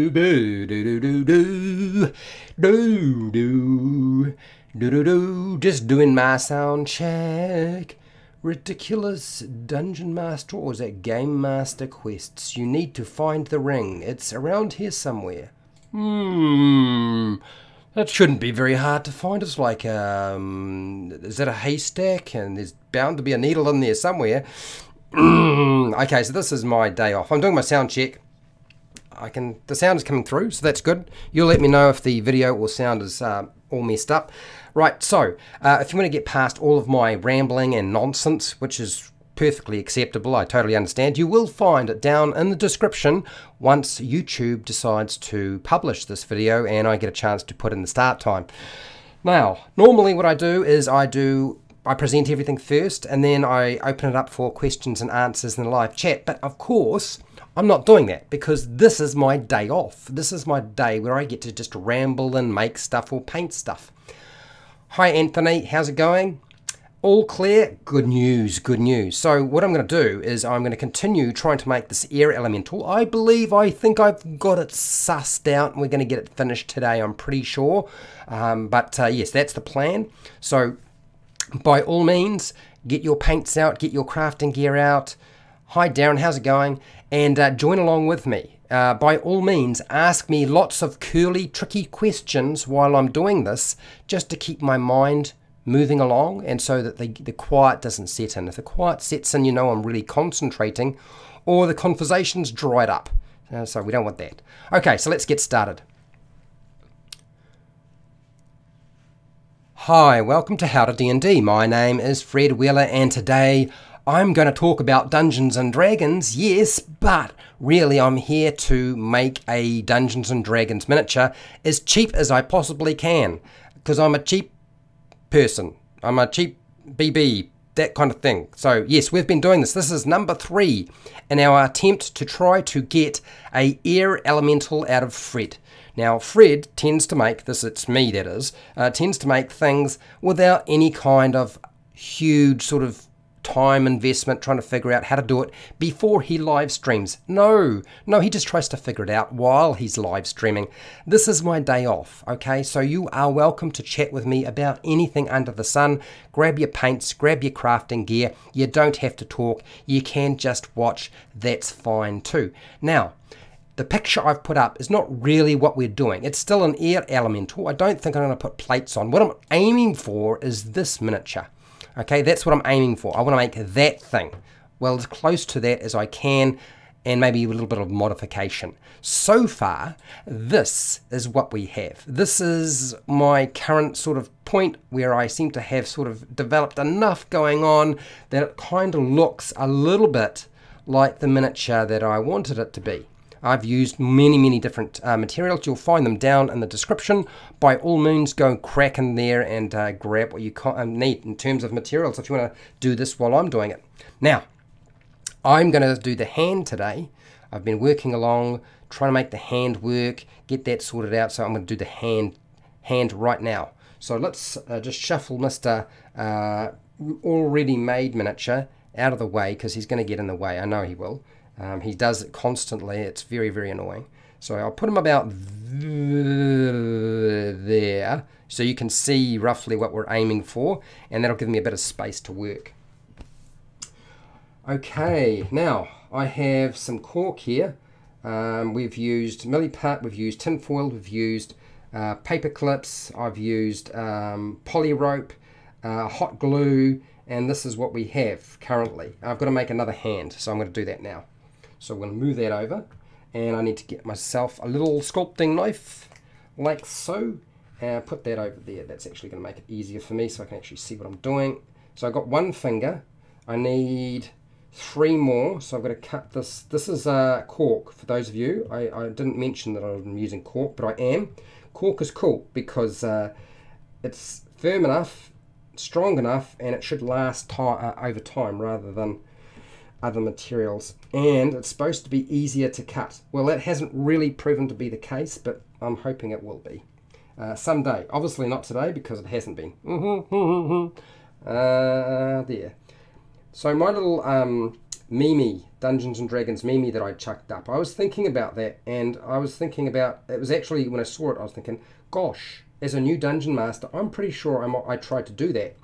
do do do do do do do do do. Just doing my sound check. Ridiculous Dungeon Master, or is that Game Master quests? You need to find the ring. It's around here somewhere. That shouldn't be very hard to find. It's like, is that a haystack? And there's bound to be a needle in there somewhere. Okay, so this is my day off. I'm doing my sound check. The sound is coming through, so that's good. You'll let me know if the video or sound is all messed up. Right, so if you want to get past all of my rambling and nonsense, which is perfectly acceptable, I totally understand, you will find it down in the description once YouTube decides to publish this video and I get a chance to put in the start time. Now, normally what I do is I present everything first and then I open it up for questions and answers in the live chat, but of course I'm not doing that because this is my day off. This is my day where I get to just ramble and make stuff or paint stuff. Hi Anthony, how's it going? All clear? Good news, good news. So what I'm going to do is I'm going to continue trying to make this air elemental. I think I've got it sussed out and we're going to get it finished today, I'm pretty sure. Yes, that's the plan. So by all means, get your paints out, get your crafting gear out. Hi Darren, how's it going? And join along with me. By all means, ask me lots of curly, tricky questions while I'm doing this, just to keep my mind moving along and so that the quiet doesn't set in. If the quiet sets in, you know I'm really concentrating, or the conversation's dried up. So we don't want that. Okay, so let's get started. Hi, welcome to HowtoDandD. My name is Fred Wheeler and today I'm going to talk about Dungeons and Dragons, yes, but really I'm here to make a Dungeons and Dragons miniature as cheap as I possibly can, because I'm a cheap person. I'm a cheap BB, that kind of thing. So yes, we've been doing this. This is number 3 in our attempt to try to get a air elemental out of Fred. Now Fred tends to make, it's me that is, tends to make things without any kind of huge sort of time investment trying to figure out how to do it before he live streams. No, he just tries to figure it out while he's live streaming. This is my day off, okay? So you are welcome to chat with me about anything under the sun. Grab your paints, grab your crafting gear. You don't have to talk. You can just watch. That's fine too. Now, the picture I've put up is not really what we're doing. It's still an air elemental. I don't think I'm going to put plates on. What I'm aiming for is this miniature. Okay, that's what I'm aiming for. I want to make that thing, well, as close to that as I can, and maybe a little bit of modification. So far, this is what we have. This is my current sort of point where I seem to have sort of developed enough going on that it kind of looks a little bit like the miniature that I wanted it to be. I've used many different materials. You'll find them down in the description. By all means, go crack in there and grab what you need in terms of materials if you want to do this while I'm doing it. Now, I'm going to do the hand today. I've been working along, trying to make the hand work, get that sorted out, so I'm going to do the hand right now. So let's just shuffle Mr. Already Made Miniature out of the way, because he's going to get in the way. I know he will. He does it constantly. It's very annoying. So I'll put him about there so you can see roughly what we're aiming for, and that'll give me a bit of space to work. Okay, now I have some cork here. We've used milliput, we've used tinfoil, we've used paper clips, I've used poly rope, hot glue, and this is what we have currently. I've got to make another hand, so I'm going to do that now. So I'm going to move that over, and I need to get myself a little sculpting knife, like so, and put that over there. That's actually going to make it easier for me so I can actually see what I'm doing. So I've got one finger. I need 3 more, so I've got to cut this. This is cork, for those of you. I didn't mention that I'm using cork, but I am. Cork is cool because it's firm enough, strong enough, and it should last over time rather than other materials, and it's supposed to be easier to cut. Well, that hasn't really proven to be the case, but I'm hoping it will be someday. Obviously not today because it hasn't been. There. So my little Mimi, Dungeons and Dragons Mimi that I chucked up. I was thinking about that, and I was thinking about, it was actually when I saw it, I was thinking, gosh, as a new dungeon master, I'm pretty sure I tried to do that.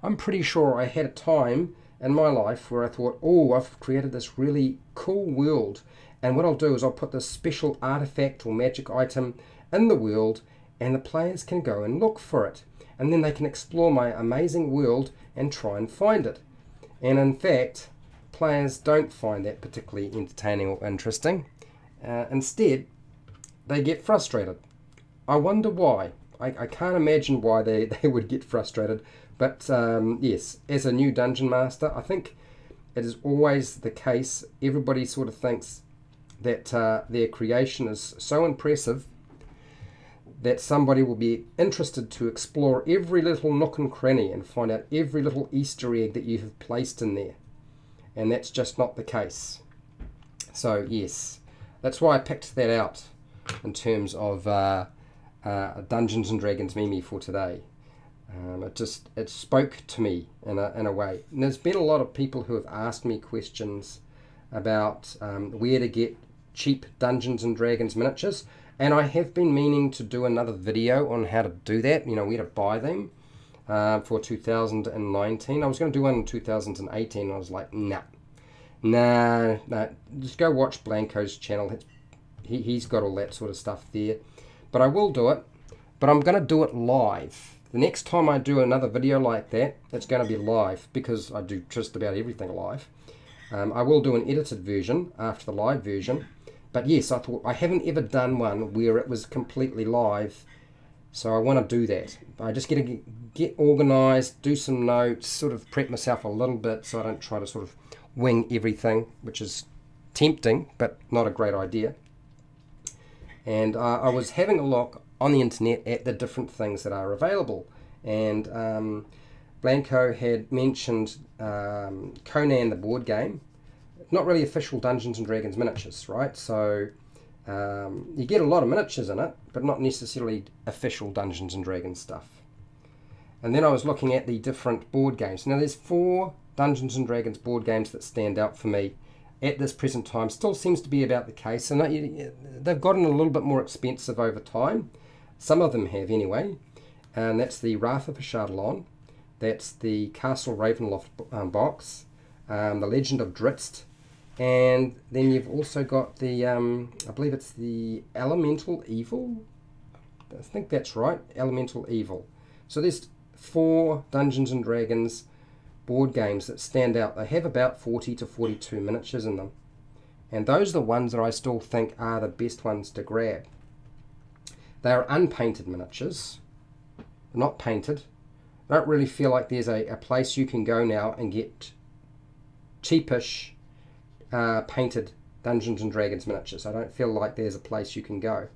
I'm pretty sure I had a time in my life where I thought, oh, I've created this really cool world, and what I'll do is I'll put this special artifact or magic item in the world, and the players can go and look for it, and then they can explore my amazing world and try and find it. And in fact, players don't find that particularly entertaining or interesting. Instead, they get frustrated. I wonder why. I can't imagine why they would get frustrated. But yes, as a new dungeon master, I think it is always the case. Everybody sort of thinks that their creation is so impressive that somebody will be interested to explore every little nook and cranny and find out every little Easter egg that you have placed in there. And that's just not the case. So yes, that's why I picked that out in terms of Dungeons and Dragons Mimi for today. It spoke to me in a way. And there's been a lot of people who have asked me questions about where to get cheap Dungeons and Dragons miniatures, and I have been meaning to do another video on how to do that, you know, where to buy them for 2019. I was going to do one in 2018, and I was like, nah, just go watch Blanco's channel. He's got all that sort of stuff there. But I will do it, but I'm going to do it live. The next time I do another video like that, it's going to be live, because I do just about everything live. I will do an edited version after the live version. But yes, I thought I haven't ever done one where it was completely live, so I want to do that. I just get organized, do some notes, sort of prep myself a little bit so I don't try to sort of wing everything, which is tempting but not a great idea. And I was having a look on the internet at the different things that are available, and Blanco had mentioned Conan the board game. Not really official Dungeons and Dragons miniatures, right? So you get a lot of miniatures in it, but not necessarily official Dungeons and Dragons stuff. And then I was looking at the different board games. Now there's 4 Dungeons and Dragons board games that stand out for me at this present time. Still seems to be about the case, and they've gotten a little bit more expensive over time. Some of them have anyway, and that's the Wrath of Ashardalon, that's the Castle Ravenloft box, the Legend of Drizzt, and then you've also got the, I believe it's the Elemental Evil? I think that's right, Elemental Evil. So there's 4 Dungeons and Dragons board games that stand out. They have about 40 to 42 miniatures in them. And those are the ones that I still think are the best ones to grab. They are unpainted miniatures, not painted. I don't really feel like there's a place you can go now and get cheapish painted Dungeons and Dragons miniatures. I don't feel like there's a place you can go.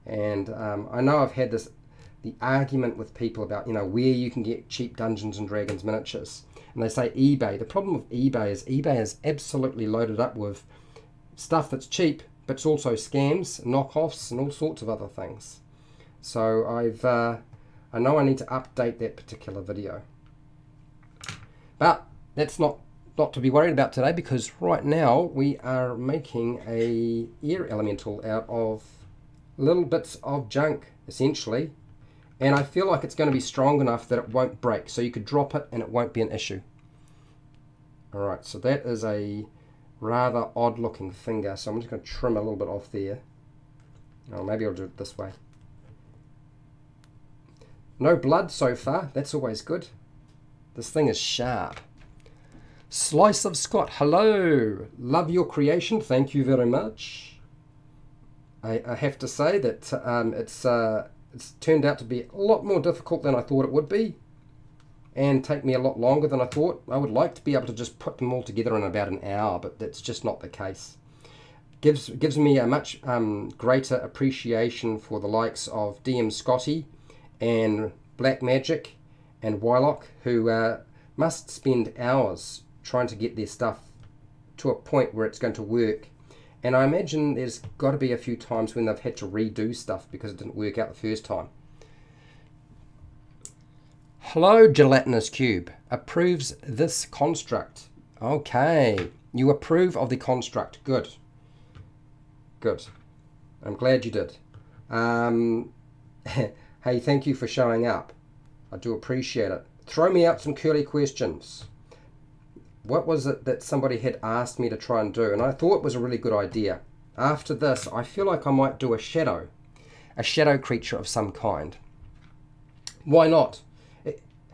And I know I've had the argument with people about, you know, where you can get cheap Dungeons and Dragons miniatures. And they say eBay. The problem with eBay is absolutely loaded up with stuff that's cheap, but it's also scams, knockoffs, and all sorts of other things. So I know I need to update that particular video. But that's not to be worried about today, because right now we are making a air elemental out of little bits of junk, essentially. And I feel like it's going to be strong enough that it won't break. So you could drop it and it won't be an issue. Alright, so that is a rather odd looking finger. So I'm just going to trim a little bit off there. Oh, maybe I'll do it this way. No blood so far. That's always good. This thing is sharp. Slice of Scott, hello. Love your creation. Thank you very much. I have to say that it's turned out to be a lot more difficult than I thought it would be, and take me a lot longer than I thought. I would like to be able to just put them all together in about an hour, but that's just not the case. Gives me a much greater appreciation for the likes of DM Scotty and Black Magic and Wylock, who must spend hours trying to get their stuff to a point where it's going to work. And I imagine there's got to be a few times when they've had to redo stuff because it didn't work out the first time. Hello, Gelatinous Cube. Approves this construct. Okay. You approve of the construct. Good. Good. I'm glad you did. Hey, thank you for showing up. I do appreciate it. Throw me out some curly questions. What was it that somebody had asked me to try and do? And I thought it was a really good idea. After this, I feel like I might do a shadow creature of some kind. Why not?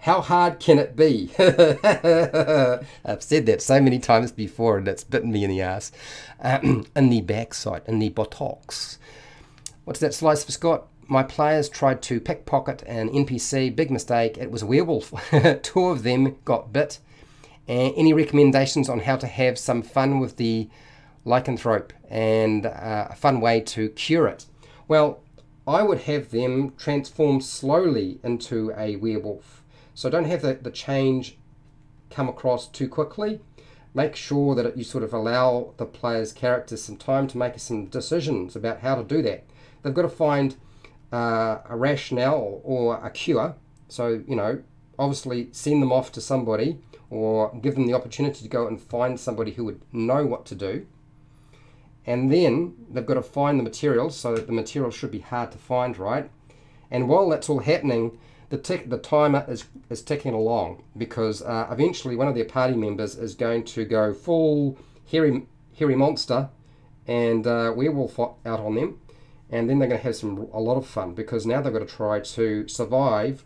How hard can it be? I've said that so many times before and it's bitten me in the ass. In the backside, in the buttocks. What's that, Slice for Scott? My players tried to pickpocket an NPC. Big mistake. It was a werewolf. 2 of them got bit. Any recommendations on how to have some fun with the lycanthrope and a fun way to cure it? Well, I would have them transform slowly into a werewolf. So don't have the change come across too quickly. Make sure that you sort of allow the player's characters some time to make some decisions about how to do that. They've got to find a rationale or a cure. So, you know, obviously send them off to somebody or give them the opportunity to go and find somebody who would know what to do. And then they've got to find the materials, so that the materials should be hard to find, right? And while that's all happening, the timer is ticking along, because eventually one of their party members is going to go full hairy monster and werewolf out on them. And then they're going to have a lot of fun, because now they've got to try to survive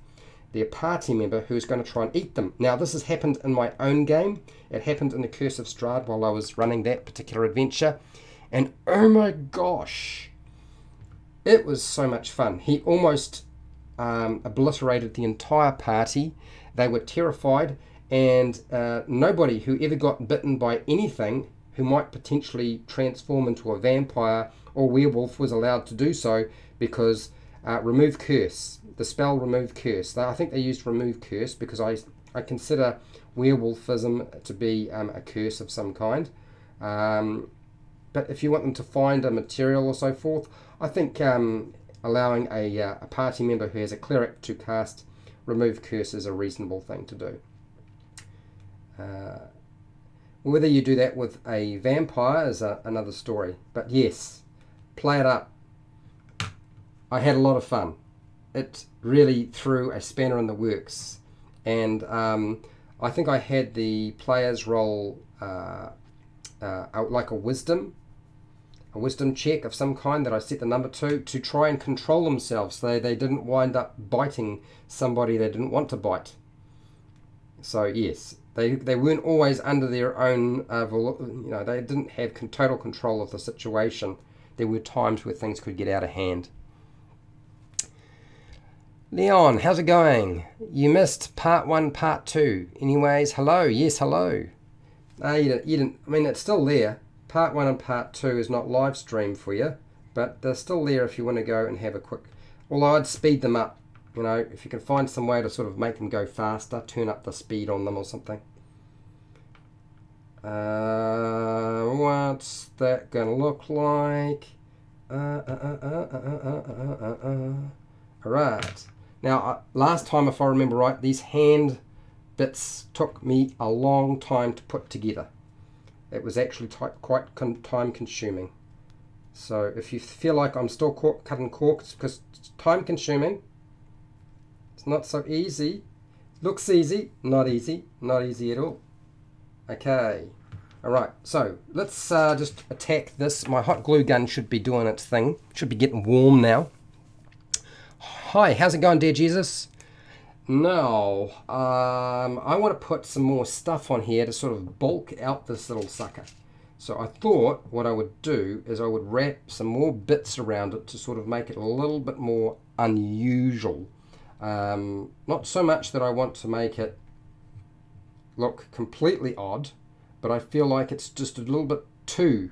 their party member who's going to try and eat them. Now, this has happened in my own game. It happened in the Curse of Strahd while I was running that particular adventure. And oh my gosh, it was so much fun. He almost obliterated the entire party. They were terrified, and nobody who ever got bitten by anything who might potentially transform into a vampire or werewolf was allowed to do so, because remove curse. The spell remove curse. I think they used remove curse because I consider werewolfism to be a curse of some kind. But if you want them to find a material or so forth, I think allowing a party member who has a cleric to cast remove curse is a reasonable thing to do. Whether you do that with a vampire is another story. But yes, play it up. I had a lot of fun. It really threw a spanner in the works. And I think I had the players roll like a wisdom check of some kind that I set the number to try and control themselves so they didn't wind up biting somebody they didn't want to bite. So yes, they weren't always under their own, they didn't have total control of the situation. There were times where things could get out of hand. Leon, how's it going? You missed part 1, part 2. Anyways, hello. Yes, hello. No, you didn't. I mean, it's still there. Part 1 and part 2 is not live stream for you, but they're still there if you want to go and have a quick. Although I'd speed them up. You know, if you can find some way to sort of make them go faster, turn up the speed on them or something. What's that gonna look like? Alright. Now, last time, if I remember right, these hand bits took me a long time to put together. It was actually quite time consuming. So if you feel like I'm still cutting cork, it's because it's time consuming. It's not so easy. Looks easy, not easy. Not easy at all. Okay. Alright, so let's just attack this. My hot glue gun should be doing its thing. Should be getting warm now. Hi, how's it going, dear Jesus? Now, I want to put some more stuff on here to sort of bulk out this little sucker. So I thought what I would do is I would wrap some more bits around it to sort of make it a little bit more unusual. Not so much that I want to make it look completely odd, but I feel like it's just a little bit too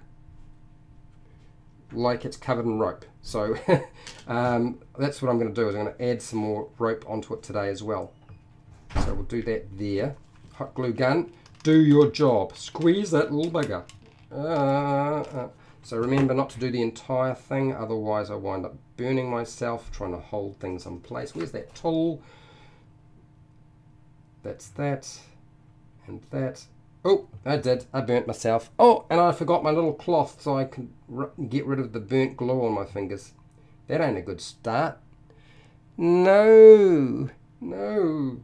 like it's covered in rope. So that's what I'm going to do, is I'm going to add some more rope onto it today as well. So we'll do that there. Hot glue gun, do your job. Squeeze that little bugger. So remember not to do the entire thing, otherwise I wind up burning myself trying to hold things in place. Where's that tool? That's that, and that, Oh, I did. I burnt myself. Oh, and I forgot my little cloth so I can get rid of the burnt glue on my fingers. That ain't a good start. No. No.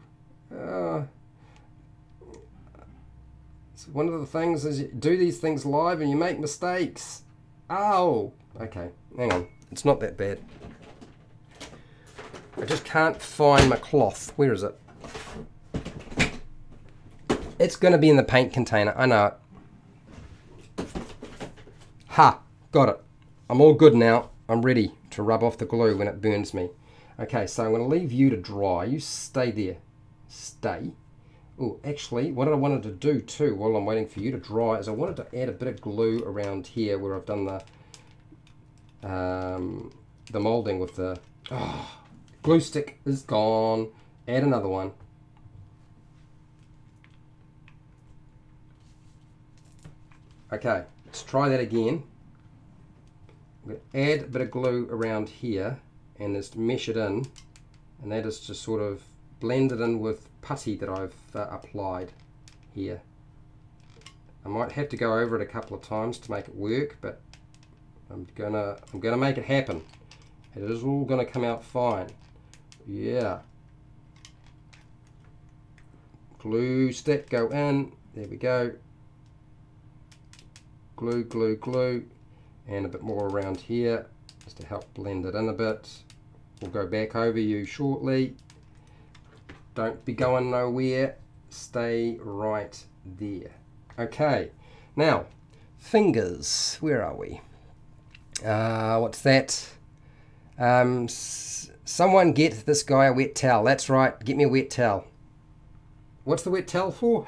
It's one of the things is you do these things live and you make mistakes. Ow. Okay, hang on. It's not that bad. I just can't find my cloth. Where is it? It's going to be in the paint container. I know it. Ha! Got it. I'm all good now. I'm ready to rub off the glue when it burns me. Okay, so I'm going to leave you to dry. You stay there. Stay. Oh, actually, what I wanted to do too while I'm waiting for you to dry is I wanted to add a bit of glue around here where I've done the moulding with the... Oh, glue stick is gone. Add another one. Okay, let's try that again. I'm going to add a bit of glue around here and just mesh it in, and that is to sort of blend it in with putty that I've applied here. I might have to go over it a couple of times to make it work, but I'm gonna make it happen. It is all gonna come out fine. Yeah. Glue stick, go in. There we go. Glue, glue, glue, and a bit more around here just to help blend it in a bit. We'll go back over you shortly. Don't be going nowhere. Stay right there. Okay, now fingers. Where are we? What's that? Someone get this guy a wet towel. That's right. Get me a wet towel. What's the wet towel for?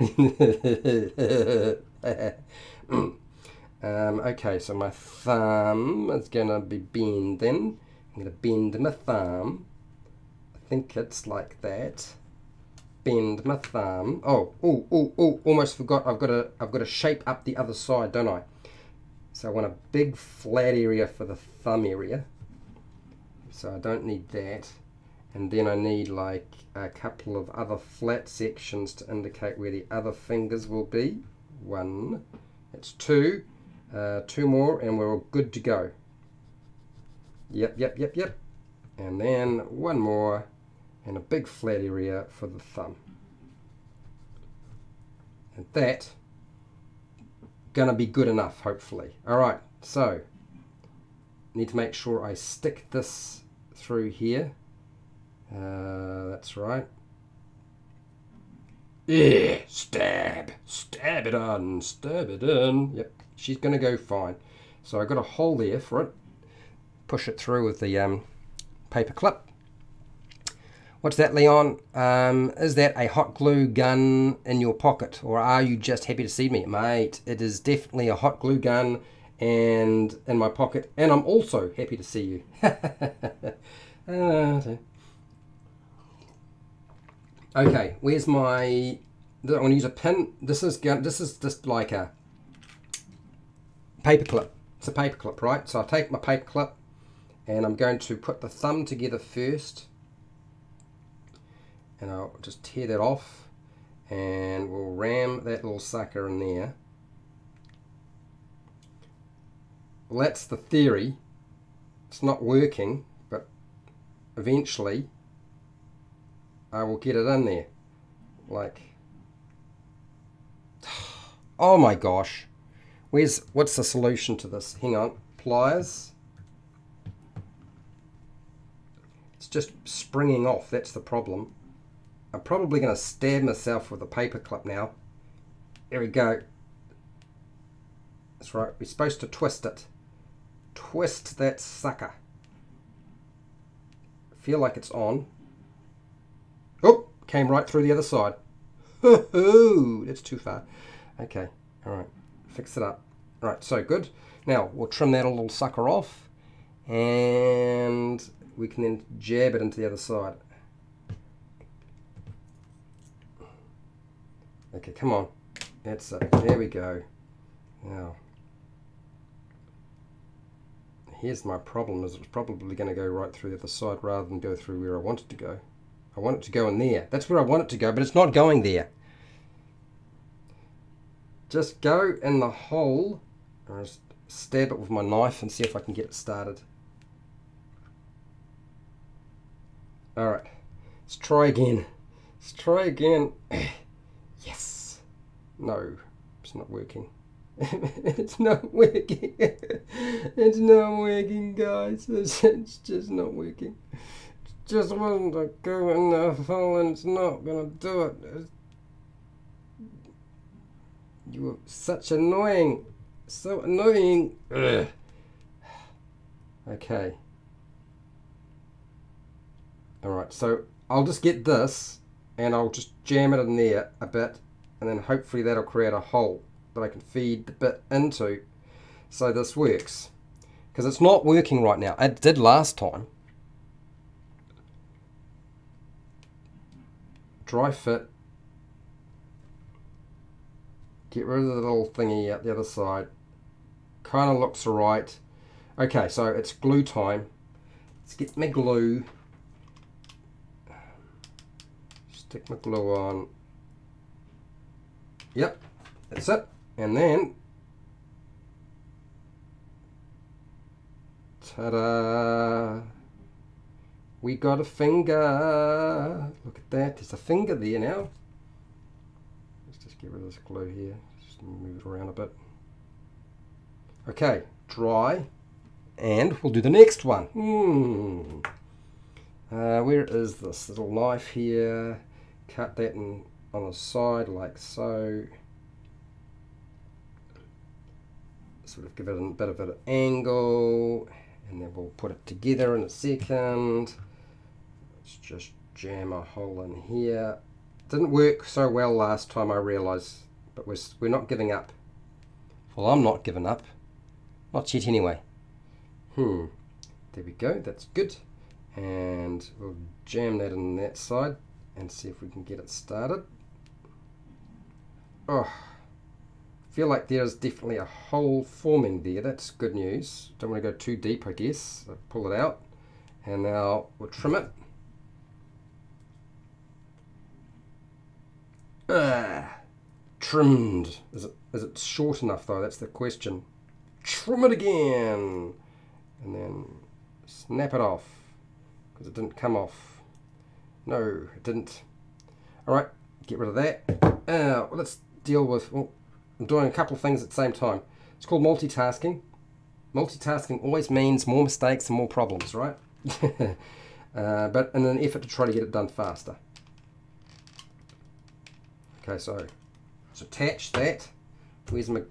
Okay, so my thumb is going to be bending. I'm going to bend my thumb. I think it's like that. Bend my thumb. Oh, almost forgot. I've got to shape up the other side, don't I? So I want a big flat area for the thumb area. So I don't need that. And then I need like a couple of other flat sections to indicate where the other fingers will be. One. That's two. Two more and we're all good to go. Yep. And then one more and a big flat area for the thumb. And that gonna be good enough, hopefully. Alright, so need to make sure I stick this through here. That's right. Yeah, stab it on, stab it in. Yep, she's gonna go fine. So I got a hole there for it. Push it through with the paper clip. What's that, Leon? Is that a hot glue gun in your pocket, or are you just happy to see me? Mate, it is definitely a hot glue gun and in my pocket, and I'm also happy to see you. Okay, where's my... I'm going to use a pin. This is just like a paper clip. It's a paper clip, right? So I'll take my paper clip and I'm going to put the thumb together first. And I'll just tear that off and we'll ram that little sucker in there. Well, that's the theory. It's not working, but eventually I will get it in there. Like, oh my gosh. What's the solution to this? Hang on, pliers. It's just springing off, that's the problem. I'm probably going to stab myself with a paper clip now. There we go. That's right, we're supposed to twist it. Twist that sucker. I feel like it's on. Oh, came right through the other side. Hoo-hoo, that's too far. Okay, alright, fix it up. Alright, so good. Now, we'll trim that little sucker off and we can then jab it into the other side. Okay, come on. That's it. There we go. Now, here's my problem, is it's probably going to go right through the other side rather than go through where I want it to go. I want it to go in there. That's where I want it to go, but it's not going there. just go in the hole and just stab it with my knife and see if I can get it started. Alright, let's try again. Let's try again. Yes. No, it's not working. It's not working. It's not working, guys. It's just not working. Just want to go in the hole and it's not gonna do it. You are such annoying. So annoying. Ugh. Okay. Alright, so I'll just get this and I'll just jam it in there a bit, and then hopefully that'll create a hole that I can feed the bit into so this works. Because it's not working right now. It did last time. Dry fit. Get rid of the little thingy out the other side. Kind of looks alright. Okay, so it's glue time. Let's get my glue. Stick my glue on. Yep, that's it. And then, ta-da! We got a finger. Look at that. There's a finger there now. Let's just get rid of this glue here. Just move it around a bit. Okay, dry. And we'll do the next one. Where is this little knife here? Cut that on the side like so. Sort of give it a bit of an angle. And then we'll put it together in a second. Let's just jam a hole in here. Didn't work so well last time, I realised, but we're not giving up. Well, I'm not giving up. Not yet anyway. There we go, that's good. And we'll jam that in that side and see if we can get it started. Oh, I feel like there's definitely a hole forming there. That's good news. Don't want to go too deep, I guess. So pull it out and now we'll trim it. Trimmed. Is it short enough though? That's the question. Trim it again and then snap it off because it didn't come off. No, it didn't. Alright, get rid of that. Let's deal with, well, I'm doing a couple of things at the same time. It's called multitasking. Multitasking always means more mistakes and more problems, right? But in an effort to try to get it done faster. Okay, so let's attach that. Where's my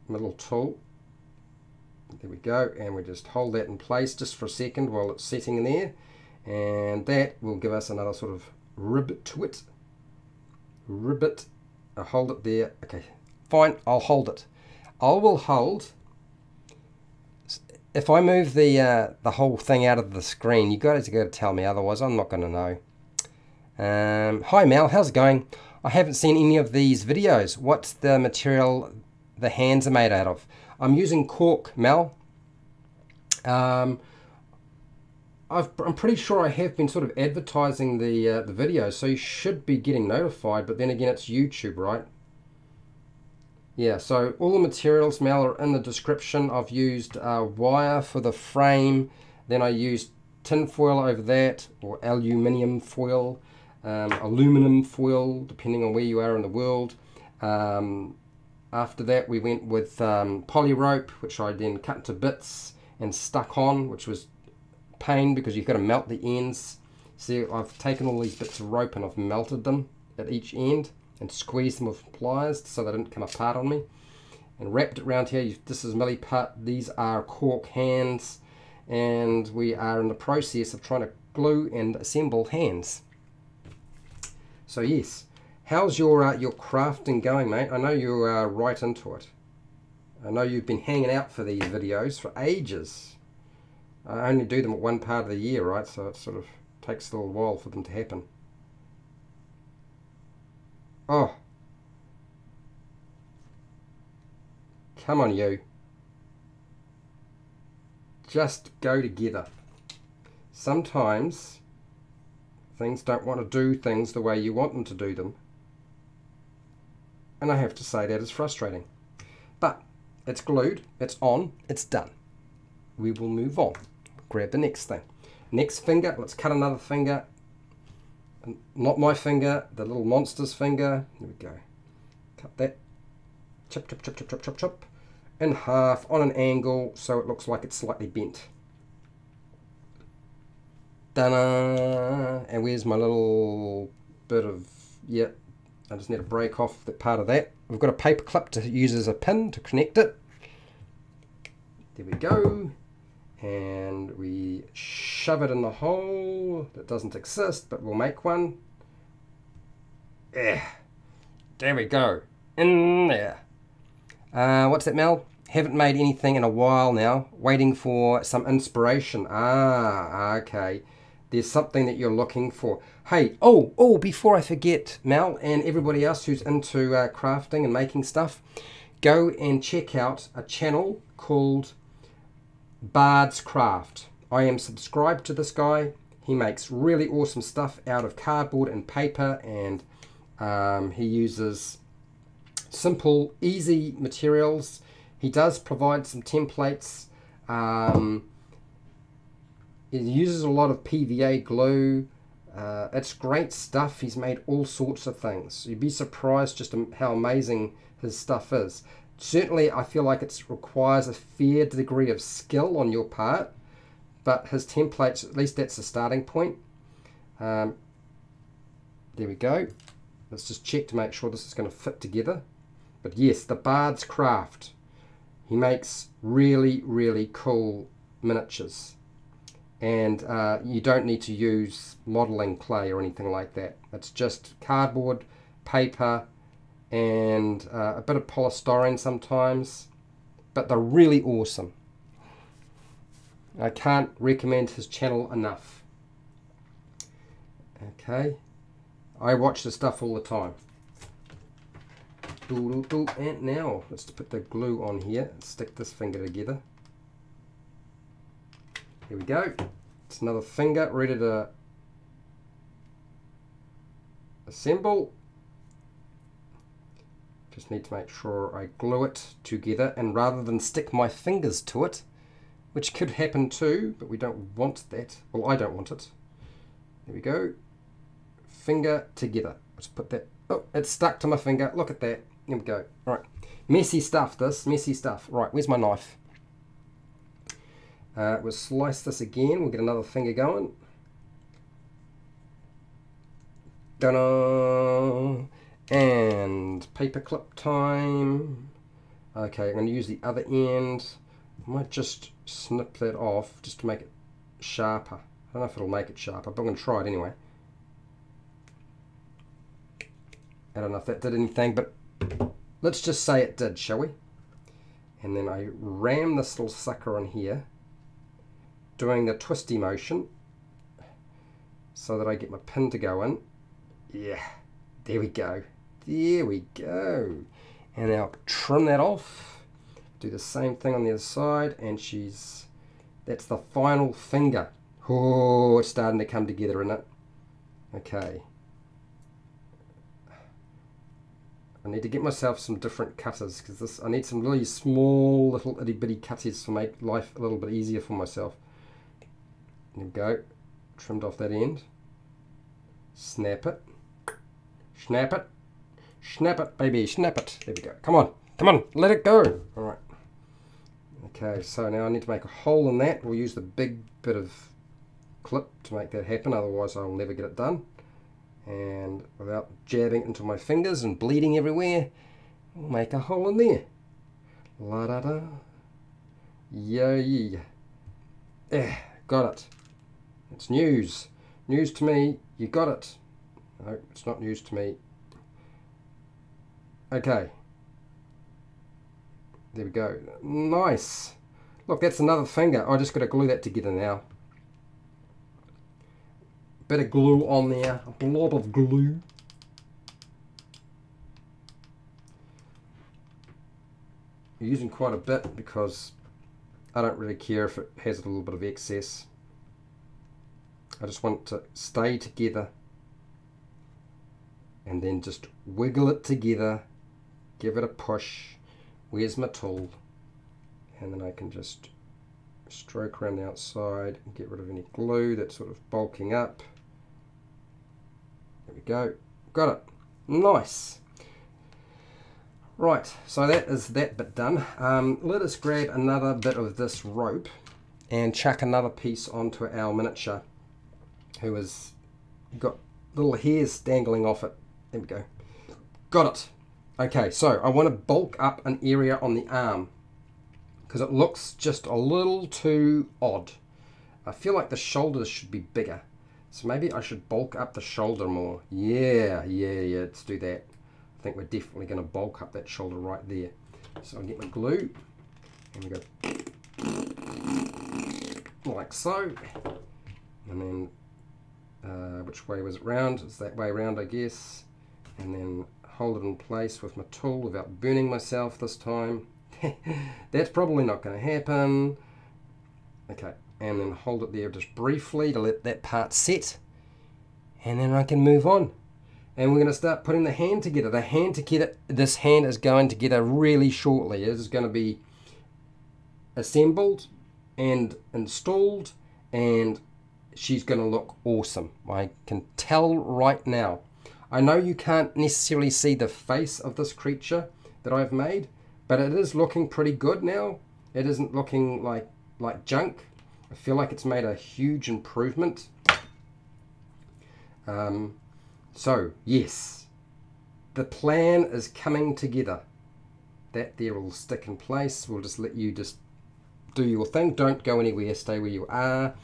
little tool? There we go, and we just hold that in place just for a second while it's setting in there, and that will give us another sort of ribbit to it. Ribbit. I'll hold it there. Okay, fine, I'll hold it. I will hold. If I move the whole thing out of the screen, you guys are going to tell me, otherwise I'm not going to know. Hi Mel, how's it going? I haven't seen any of these videos. What's the material the hands are made out of? I'm using cork, Mel. I'm pretty sure I have been sort of advertising the videos, so you should be getting notified, but then again it's YouTube, right? Yeah, so all the materials, Mel, are in the description. I've used wire for the frame, then I used tin foil over that, or aluminium foil, aluminum foil, depending on where you are in the world. After that we went with poly rope, which I then cut to bits and stuck on, which was pain because you've got to melt the ends. See, I've taken all these bits of rope and I've melted them at each end and squeezed them with pliers so they didn't come apart on me, and wrapped it around here. This is milliput, these are cork hands, and we are in the process of trying to glue and assemble hands. So yes, how's your crafting going, mate? I know you're right into it. I know you've been hanging out for these videos for ages. I only do them at one part of the year, right? So it sort of takes a little while for them to happen. Oh. Come on, you. Just go together. Sometimes things don't want to do things the way you want them to do them. And I have to say that is frustrating. But it's glued, it's on, it's done. We will move on. Grab the next thing. Next finger, let's cut another finger. Not my finger, the little monster's finger. There we go. Cut that. Chop, chop, chop, chop, chop, chop, chop. In half on an angle so it looks like it's slightly bent. Ta-da! And where's my little bit of, yep, I just need to break off that part of that. We've got a paper clip to use as a pin to connect it. There we go. And we shove it in the hole that doesn't exist, but we'll make one. Yeah. There we go. In there. What's that, Mel? Haven't made anything in a while now. Waiting for some inspiration. Ah, okay. There's something that you're looking for. Hey, oh, before I forget, Mel, and everybody else who's into crafting and making stuff, go and check out a channel called Bard's Craft. I am subscribed to this guy. He makes really awesome stuff out of cardboard and paper, and he uses simple, easy materials. He does provide some templates. He uses a lot of PVA glue. It's great stuff. He's made all sorts of things. You'd be surprised just how amazing his stuff is. Certainly, I feel like it requires a fair degree of skill on your part, but his templates, at least that's the starting point. There we go. Let's just check to make sure this is going to fit together. But yes, the Bard's Craft. He makes really, really cool miniatures. And you don't need to use modeling clay or anything like that. It's just cardboard, paper, and a bit of polystyrene sometimes, but they're really awesome. I can't recommend his channel enough. Okay, I watch the stuff all the time. And now let's put the glue on here and stick this finger together. Here we go. It's another finger ready to assemble. Just need to make sure I glue it together, and rather than stick my fingers to it, which could happen too, but we don't want that. Well, I don't want it. There we go. Finger together. Let's put that. Oh, it's stuck to my finger. Look at that. There we go. All right. Messy stuff, this. Messy stuff. Right, where's my knife? We'll slice this again. We'll get another finger going. Ta-da! And paper clip time. Okay, I'm going to use the other end. I might just snip that off just to make it sharper. I don't know if it'll make it sharper, but I'm going to try it anyway. I don't know if that did anything, but let's just say it did, shall we? And then I ram this little sucker in here, doing the twisty motion so that I get my pin to go in. Yeah, there we go. There we go. And now trim that off. Do the same thing on the other side, and that's the final finger. Oh, it's starting to come together, isn't it? Okay. I need to get myself some different cutters, because I need some really small little itty bitty cutters to make life a little bit easier for myself. There we go. Trimmed off that end. Snap it. Snap it. Snap it, baby. Snap it. There we go. Come on. Come on. Let it go. All right. Okay, so now I need to make a hole in that. We'll use the big bit of clip to make that happen. Otherwise, I'll never get it done. And without jabbing into my fingers and bleeding everywhere, we'll make a hole in there. La da da. Yeah. Got it. It's news. News to me. You got it. No, it's not news to me. Okay. There we go. Nice. Look, that's another finger. I just got to glue that together now. Bit of glue on there. A blob of glue. I'm using quite a bit because I don't really care if it has a little bit of excess. I just want it to stay together and then just wiggle it together give it a push. Where's my tool? And then I can just stroke around the outside and get rid of any glue that's sort of bulking up. There we go. Got it. Nice. Right, so that is that bit done. Let us grab another bit of this rope and chuck another piece onto our miniature, who has got little hairs dangling off it. There we go. Got it. Okay, so I want to bulk up an area on the arm because it looks just a little too odd. I feel like the shoulders should be bigger. So maybe I should bulk up the shoulder more. Yeah, let's do that. I think we're definitely going to bulk up that shoulder right there. So I'll get my glue and we go like so. And then, which way was it round? It's that way round, I guess. And then hold it in place with my tool without burning myself this time. That's probably not going to happen. Okay, and then hold it there just briefly to let that part set, and then I can move on. And we're going to start putting the hand together. This hand is going together really shortly. It is going to be assembled and installed, and she's going to look awesome. I can tell right now. I know you can't necessarily see the face of this creature that I've made, but it is looking pretty good now. It isn't looking like junk. I feel like it's made a huge improvement. So yes, the plan is coming together. That there will stick in place. We'll just let you just do your thing. Don't go anywhere. Stay where you are.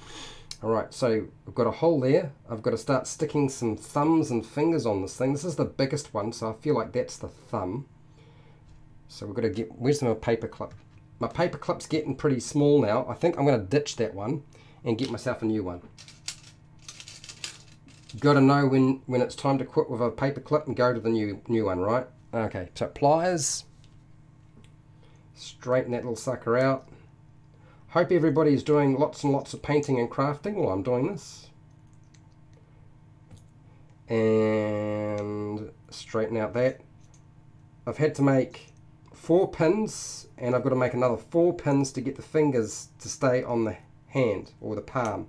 Alright, so I've got a hole there. I've got to start sticking some thumbs and fingers on this thing. This is the biggest one, so I feel like that's the thumb. So we've got to get, where's my paper clip? My paper clip's getting pretty small now. I think I'm going to ditch that one and get myself a new one. Got to know when it's time to quit with a paper clip and go to the new one, right? Okay, so pliers. Straighten that little sucker out. Hope everybody's doing lots and lots of painting and crafting while I'm doing this. And straighten out that. I've had to make 4 pins, and I've got to make another 4 pins to get the fingers to stay on the hand or the palm.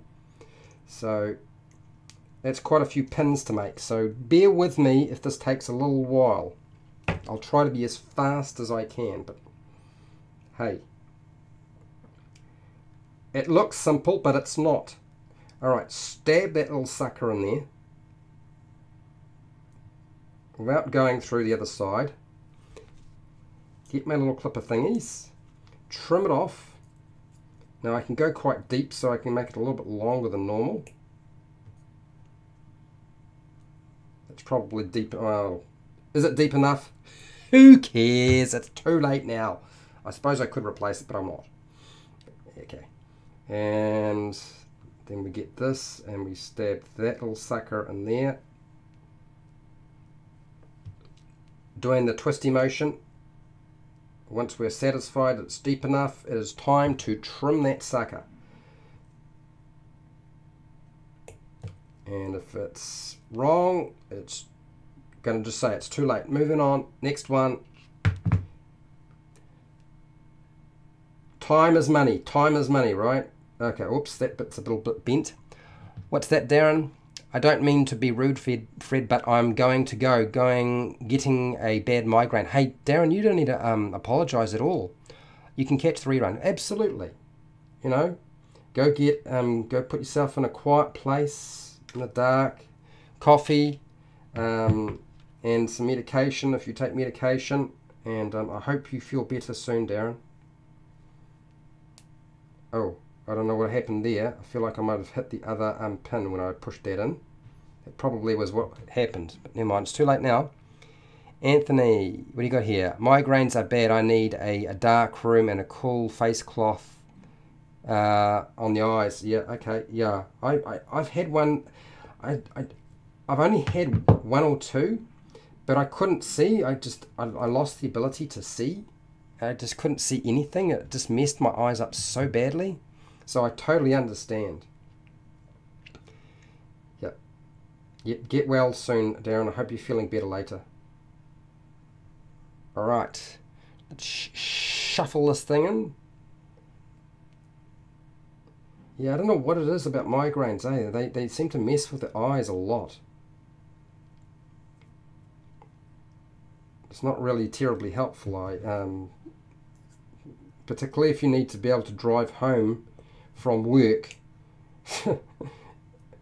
So that's quite a few pins to make. So bear with me if this takes a little while. I'll try to be as fast as I can, but hey. It looks simple, but it's not. Alright, stab that little sucker in there without going through the other side. Get my little clipper thingies, trim it off. Now I can go quite deep, so I can make it a little bit longer than normal. It's probably deep. Oh, is it deep enough? Who cares? It's too late now. I suppose I could replace it, but I'm not. Okay. And then we get this and we stab that little sucker in there, doing the twisty motion. Once we're satisfied it's deep enough, it is time to trim that sucker. And if it's wrong, it's going to just say it's too late. Moving on, next one. Time is money. Time is money, right? Okay, oops, that bit's a little bit bent. What's that, Darren? I don't mean to be rude, Fred, but I'm going to getting a bad migraine. Hey, Darren, you don't need to apologise at all. You can catch the rerun. Absolutely. You know, go put yourself in a quiet place, in the dark, coffee, and some medication if you take medication. And I hope you feel better soon, Darren. Oh, I don't know what happened there. I feel like I might have hit the other pin when I pushed that in. That probably was what happened, but never mind, it's too late now. Anthony, what do you got here? Migraines are bad. I need a dark room and a cool face cloth on the eyes. Yeah, okay, yeah. I've had one. I've only had 1 or 2, but I couldn't see. I lost the ability to see. I just couldn't see anything. It just messed my eyes up so badly. So I totally understand. Yep. Get well soon, Darren. I hope you're feeling better later. Alright, let's shuffle this thing in. Yeah, I don't know what it is about migraines, eh? They seem to mess with the eyes a lot. It's not really terribly helpful, particularly if you need to be able to drive home from work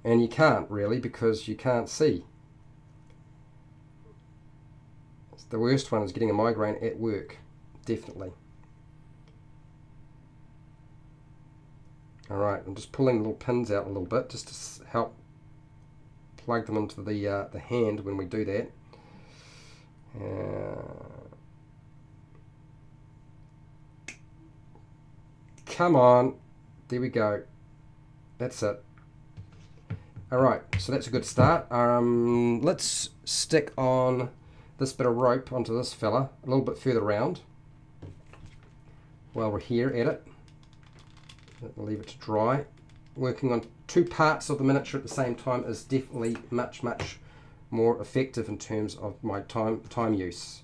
and you can't really because you can't see. It's the worst one is getting a migraine at work, definitely. Alright, I'm just pulling the little pins out a little bit just to help plug them into the hand when we do that. Come on, there we go. That's it. Alright, so that's a good start. Let's stick on this bit of rope onto this fella a little bit further around while we're here at it. Leave it to dry. Working on two parts of the miniature at the same time is definitely much more effective in terms of my time use.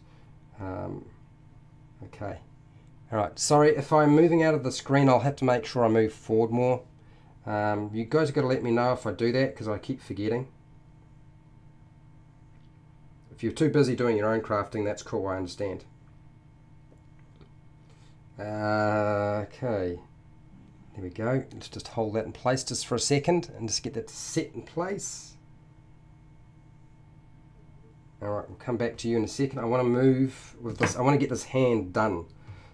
Okay. Alright, sorry if I'm moving out of the screen, I'll have to make sure I move forward more. You guys have got to let me know if I do that because I keep forgetting. If you're too busy doing your own crafting, that's cool, I understand. Okay. There we go. Let's just hold that in place just for a second and just get that set in place. Alright, we'll come back to you in a second. I want to move with this. I want to get this hand done.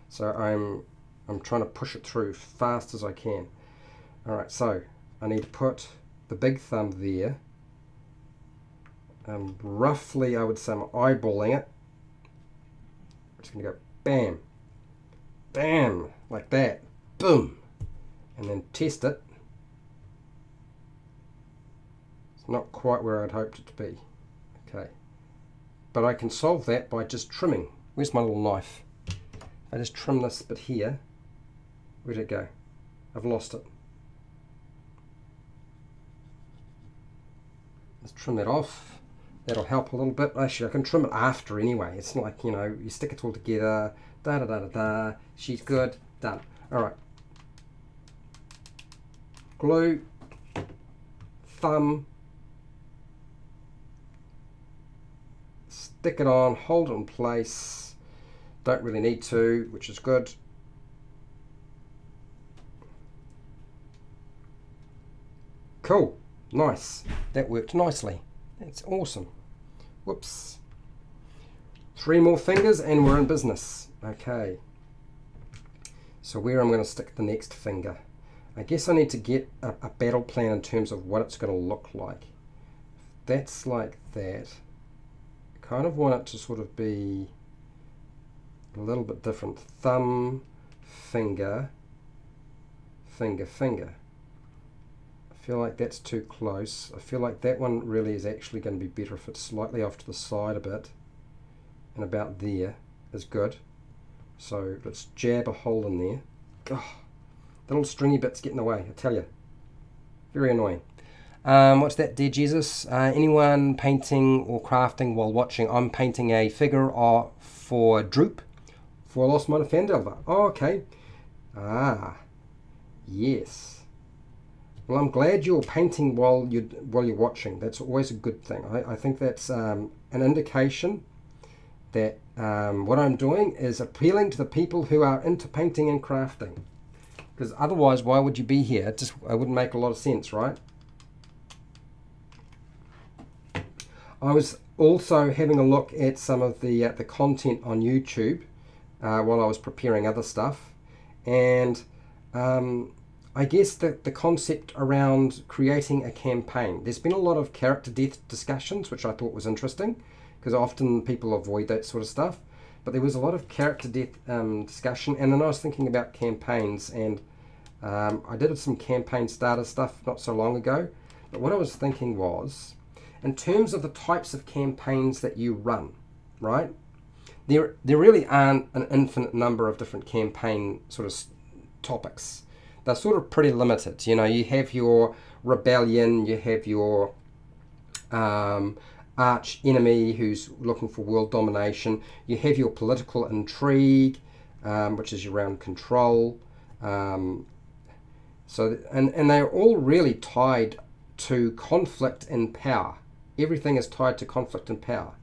So I'm trying to push it through fast as I can. Alright, so I need to put the big thumb there. Roughly, I would say I'm eyeballing it. I'm just going to go bam, bam, like that. Boom. And then test it. It's not quite where I'd hoped it to be. Okay. But I can solve that by just trimming. Where's my little knife? I just trim this bit here. Where'd it go? I've lost it. Let's trim that off. That'll help a little bit. Actually, I can trim it after anyway. It's like, you know, you stick it all together. Da da da da da. She's good. Done. Alright. Glue, thumb, stick it on, hold it in place. Don't really need to, which is good. Cool, nice. That worked nicely. That's awesome. Whoops. 3 more fingers and we're in business. Okay. So where I'm going to stick the next finger. I guess I need to get a battle plan in terms of what it's going to look like. That's like that. I kind of want it to sort of be a little bit different. Thumb, finger, finger, finger. I feel like that's too close. I feel like that one really is actually going to be better if it's slightly off to the side a bit. And about there is good. So let's jab a hole in there. Oh. The little stringy bits get in the way, I tell you. Very annoying. What's that, dear Jesus? Anyone painting or crafting while watching? I'm painting a figure for Droop for Lost Mine of Fandelver. Oh, okay. Ah, yes. Well, I'm glad you're painting while you're watching. That's always a good thing. I think that's an indication that what I'm doing is appealing to the people who are into painting and crafting. Because otherwise, why would you be here? It wouldn't make a lot of sense, right? I was also having a look at some of the content on YouTube while I was preparing other stuff. And I guess the concept around creating a campaign. There's been a lot of character death discussions, which I thought was interesting, because often people avoid that sort of stuff. But there was a lot of character death discussion, and then I was thinking about campaigns, and I did some campaign starter stuff not so long ago. But what I was thinking was, in terms of the types of campaigns that you run, right? There really aren't an infinite number of different campaign sort of topics. They're sort of pretty limited. You know, you have your rebellion, you have your arch enemy who's looking for world domination. You have your political intrigue, which is around control. And they're all really tied to conflict and power. Everything is tied to conflict and power.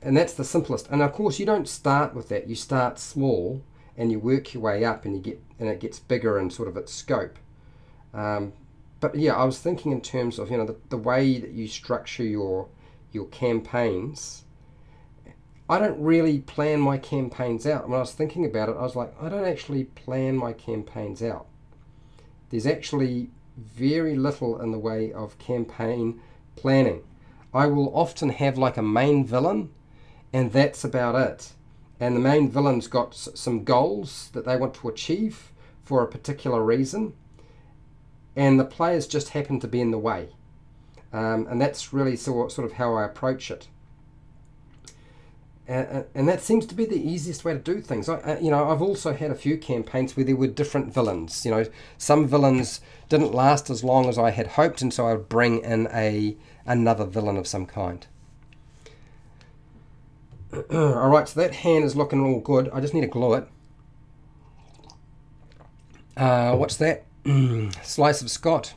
And that's the simplest. And of course, you don't start with that. You start small and you work your way up, and it gets bigger in sort of its scope. But yeah, I was thinking in terms of, you know, the way that you structure your campaigns. I don't really plan my campaigns out. When I was thinking about it, I was like, I don't actually plan my campaigns out. There's actually very little in the way of campaign planning. I will often have like a main villain, and that's about it. And the main villain's got some goals that they want to achieve for a particular reason, and the players just happen to be in the way. And that's really sort of how I approach it. And that seems to be the easiest way to do things. You know, I've also had a few campaigns where there were different villains. You know, some villains didn't last as long as I had hoped, and so I would bring in another villain of some kind. Alright, so that hand is looking all good. I just need to glue it. What's that? Slice of Scott.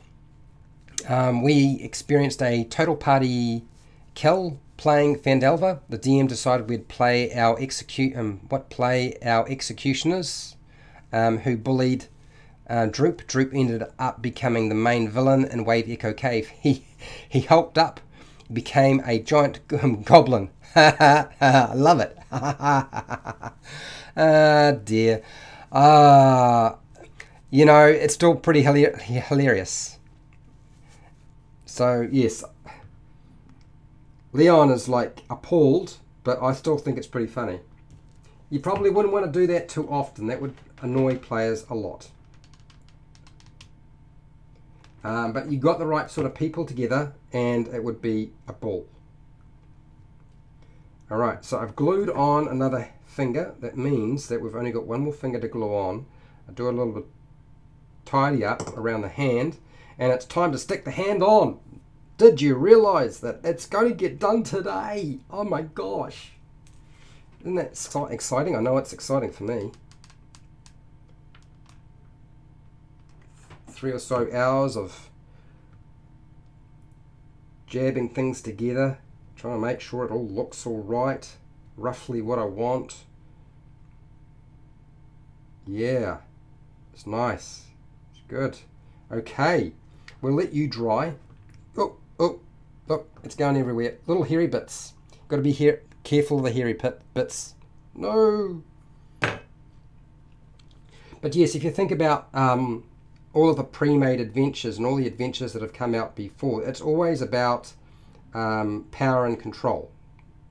We experienced a total party kill playing Phandelver. The DM decided we'd play our executioners, who bullied Droop. Droop ended up becoming the main villain in Wave Echo Cave. He hulked up, became a giant goblin. I love it. Dear. You know, it's still pretty hilarious. So, yes. Leon is like appalled, but I still think it's pretty funny. You probably wouldn't want to do that too often. That would annoy players a lot. But you got the right sort of people together, and it would be a ball. Alright, so I've glued on another finger. That means that we've only got one more finger to glue on. I do a little bit tidy up around the hand, and it's time to stick the hand on. Did you realize that it's going to get done today? Oh my gosh. Isn't that exciting? I know it's exciting for me. 3 or so hours of jabbing things together, trying to make sure it all looks all right, roughly what I want. Yeah, it's nice. It's good. Okay, we'll let you dry. Oh, look, it's going everywhere. Little hairy bits. Got to be careful of the hairy bits. No. But yes, if you think about all of the pre-made adventures and all the adventures that have come out before, it's always about power and control.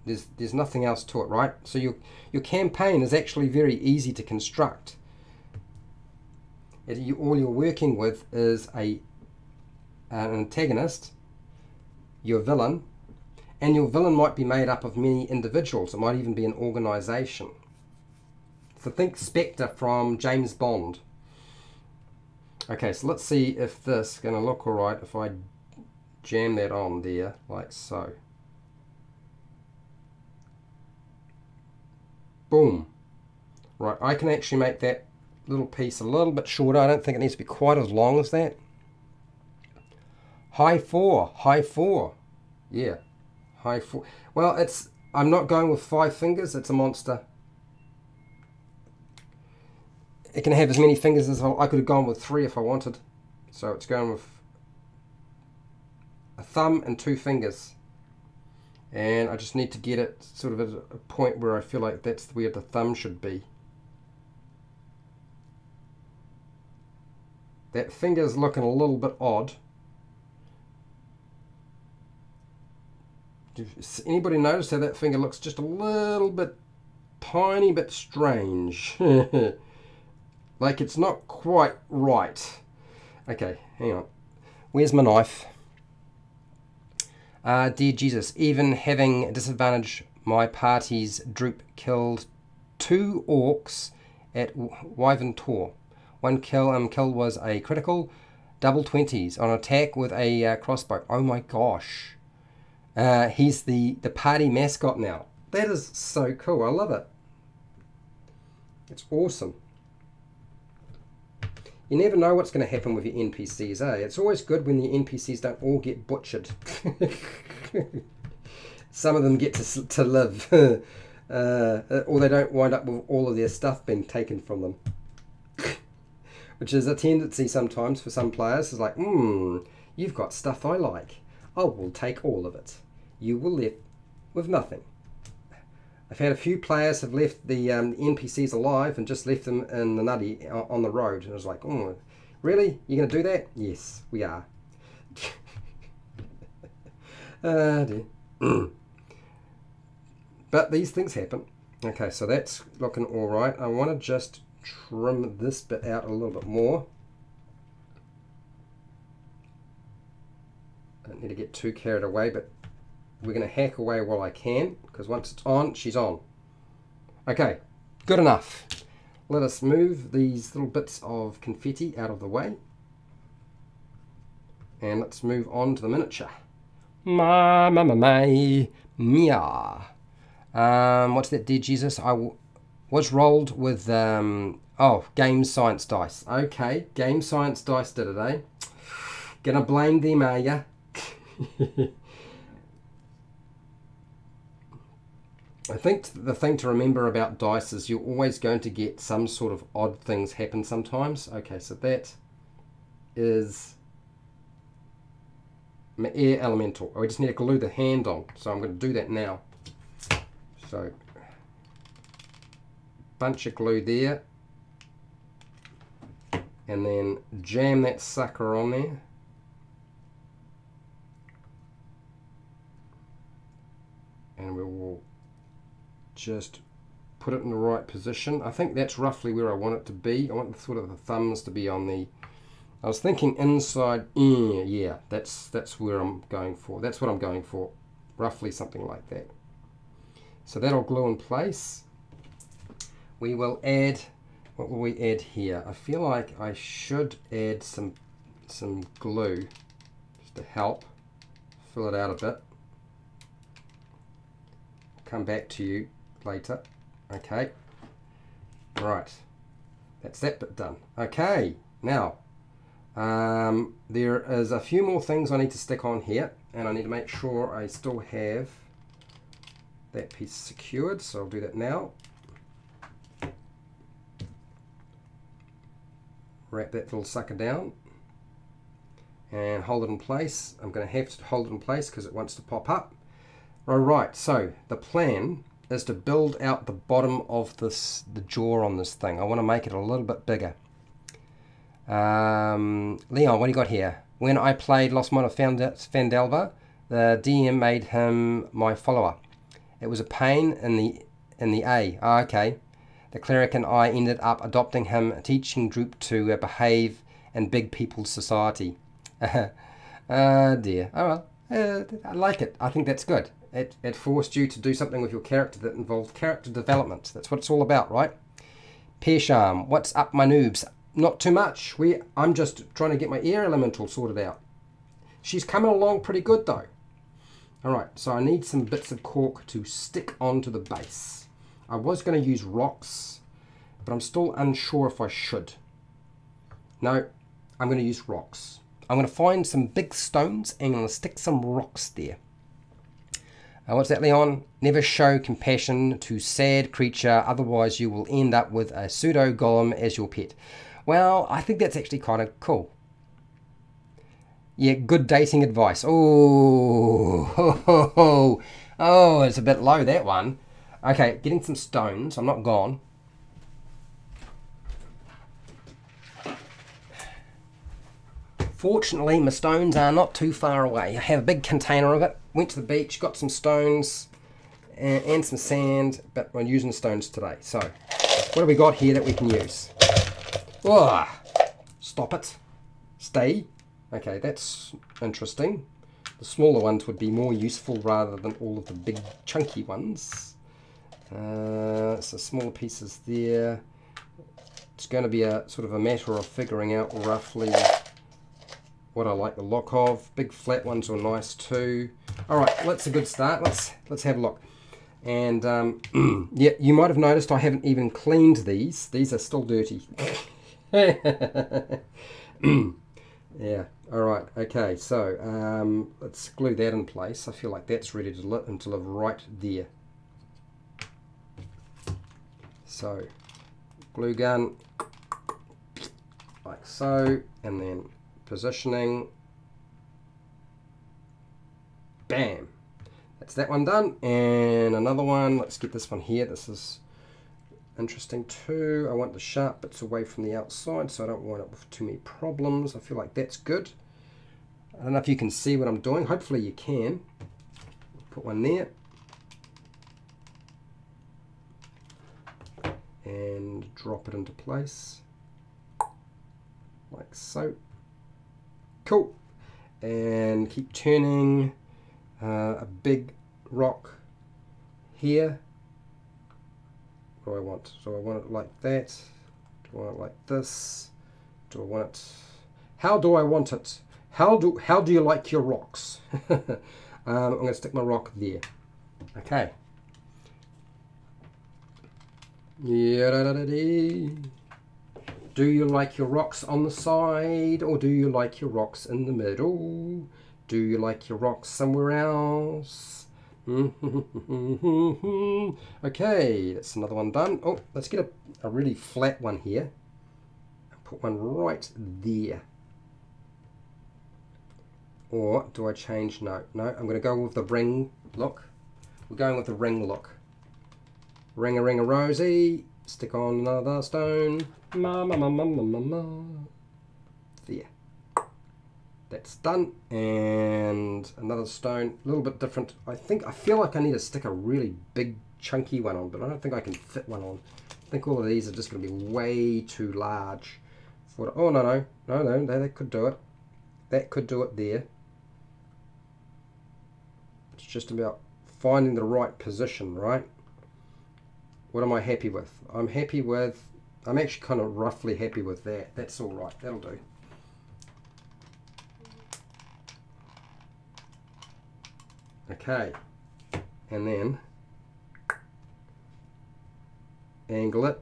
There's nothing else to it, right? So your campaign is actually very easy to construct. All you're working with is an antagonist, your villain, and your villain might be made up of many individuals. It might even be an organization. So think Spectre from James Bond. Okay, so let's see if this is going to look alright if I jam that on there, like so. Boom. Right, I can actually make that little piece a little bit shorter. I don't think it needs to be quite as long as that. High 4. Yeah, high 4. Well, I'm not going with 5 fingers. It's a monster. It can have as many fingers as I could have gone with 3 if I wanted. So it's going with a thumb and 2 fingers. And I just need to get it sort of at a point where I feel like that's where the thumb should be. That finger's looking a little bit odd. Does anybody notice how that finger looks just a little bit, tiny bit strange? Like it's not quite right. Okay, hang on. Where's my knife? Dear Jesus, even having disadvantage, my party's Droop killed 2 orcs at Wyvern Tor. One kill was a critical, double 20s on attack with a crossbow. Oh my gosh. He's the party mascot now. That is so cool. I love it. It's awesome. You never know what's going to happen with your NPCs, eh? It's always good when the NPCs don't all get butchered. Some of them get to live. Or they don't wind up with all of their stuff being taken from them. Which is a tendency sometimes for some players. It's like, you've got stuff I like. I will take all of it. You will left with nothing. I've had a few players have left the NPCs alive and just left them in the nutty on the road. And I was like, really? You're going to do that? Yes, we are. Dear. But these things happen. Okay, so that's looking all right. I want to just trim this bit out a little bit more. I don't need to get too carried away, but we're going to hack away while I can, because once it's on, she's on. Okay, good enough. Let us move these little bits of confetti out of the way. And let's move on to the miniature. Mia. What's that, dear Jesus? I was rolled with, game science dice. Okay, game science dice did it, eh? Gonna blame them, are ya? I think the thing to remember about dice is you're always going to get some sort of odd things happen sometimes. Okay, so that is my air elemental. I just need to glue the hand on, so I'm going to do that now. So, bunch of glue there, and then jam that sucker on there. And we will just put it in the right position. I think that's roughly where I want it to be. I want sort of the thumbs to be on the, I was thinking inside, yeah, that's where I'm going for. That's what I'm going for, roughly something like that. So that'll glue in place. We will add, what will we add here? I feel like I should add some glue just to help fill it out a bit. Come back to you later. Okay, right, that's that bit done. Okay, now there is a few more things I need to stick on here, and I need to make sure I still have that piece secured, so I'll do that now. Wrap that little sucker down and hold it in place. I'm going to have to hold it in place because it wants to pop up. Alright, so the plan is to build out the bottom of this, the jaw on this thing. I want to make it a little bit bigger. Leon, what do you got here? When I played Lost Mine of Phandelver, the DM made him my follower. It was a pain in the A. Oh, okay. The cleric and I ended up adopting him, teaching Droop to behave in big people's society. Dear. Oh well, I like it. I think that's good. It forced you to do something with your character that involved character development. That's what it's all about, right? Pearsham, what's up, my noobs? Not too much. I'm just trying to get my air elemental sorted out. She's coming along pretty good though. Alright, so I need some bits of cork to stick onto the base. I was going to use rocks, but I'm still unsure if I should. No, I'm going to use rocks. I'm going to find some big stones and I'm going to stick some rocks there. What's that, Leon? Never show compassion to sad creature, otherwise you will end up with a pseudo golem as your pet. Well, I think that's actually kind of cool. Yeah, good dating advice. Oh, it's a bit low, that one. Okay, getting some stones. I'm not gone. Fortunately, my stones are not too far away. I have a big container of it. Went to the beach, got some stones and some sand, but we're using stones today. So, what have we got here that we can use? Oh, stop it. Stay. Okay, that's interesting. The smaller ones would be more useful rather than all of the big chunky ones. So smaller pieces there. It's going to be a sort of a matter of figuring out roughly what I like the look of. Big flat ones are nice too. All right, well, that's a good start. Let's have a look. And yeah, you might have noticed I haven't even cleaned these. These are still dirty. Yeah. All right. Okay. So let's glue that in place. I feel like that's ready to live right there. So glue gun like so, and then positioning. Bam. That's that one done. And another one. Let's get this one here. This is interesting too. I want the sharp bits away from the outside, so I don't wind up with too many problems. I feel like that's good. I don't know if you can see what I'm doing. Hopefully you can. Put one there. And drop it into place. Like so. Cool. And keep turning a big rock here. What do I want? Do I want it like that? Do I want it like this? Do I want it? How do I want it? How do you like your rocks? I'm going to stick my rock there. Okay. Do you like your rocks on the side, or do you like your rocks in the middle? Do you like your rocks somewhere else? Okay, that's another one done. Oh, let's get a really flat one here. Put one right there. Or do I change? No, I'm going to go with the ring look. We're going with the ring look. Ring a rosy. Stick on another stone. There. That's done. And another stone, a little bit different. I feel like I need to stick a really big chunky one on, but I don't think I can fit one on. I think all of these are just going to be way too large. Oh, no, that could do it. That could do it there. It's just about finding the right position, right? What am I happy with? I'm actually kind of roughly happy with that. That's all right. That'll do. Okay. And then angle it.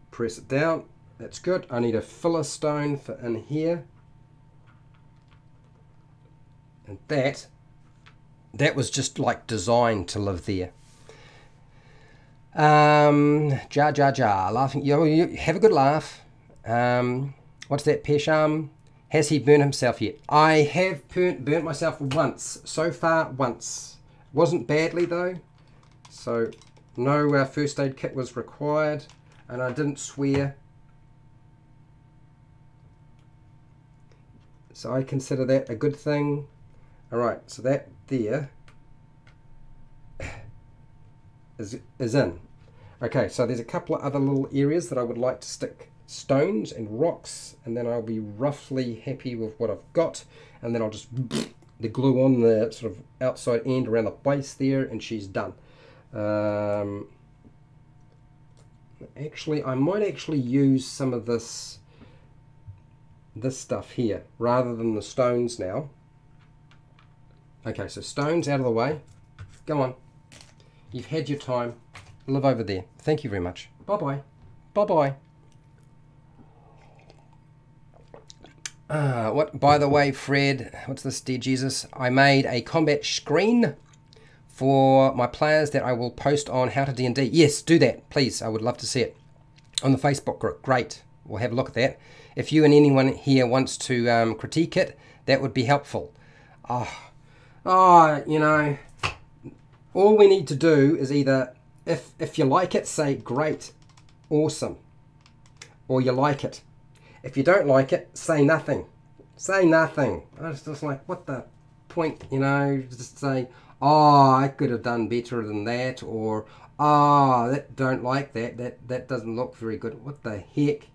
Press it down. That's good. I need a filler stone for in here. And that was just like designed to live there. Laughing. You have a good laugh. What's that, Pesham? Has he burnt himself yet? I have burnt myself once. So far, once. Wasn't badly though. So no first aid kit was required, and I didn't swear. So I consider that a good thing. Alright, so that there is in. Okay, so there's a couple of other little areas that I would like to stick stones and rocks, and then I'll be roughly happy with what I've got, and then I'll just the glue on the sort of outside end around the base there, and she's done. Actually, I might actually use some of this stuff here rather than the stones now. Okay, so stones out of the way. Go on. You've had your time. Live over there. Thank you very much. Bye-bye. Bye-bye. What? By the way, Fred, what's this, dear Jesus? I made a combat screen for my players that I will post on HowtoDandD. Yes, do that, please. I would love to see it on the Facebook group. Great. We'll have a look at that. If you and anyone here wants to critique it, that would be helpful. You know, all we need to do is either, if you like it, say great, awesome, or you like it. If you don't like it, say nothing. Say nothing. I was just like, what the point, you know, just say, oh, I could have done better than that, or, oh, don't like that, that doesn't look very good. What the heck?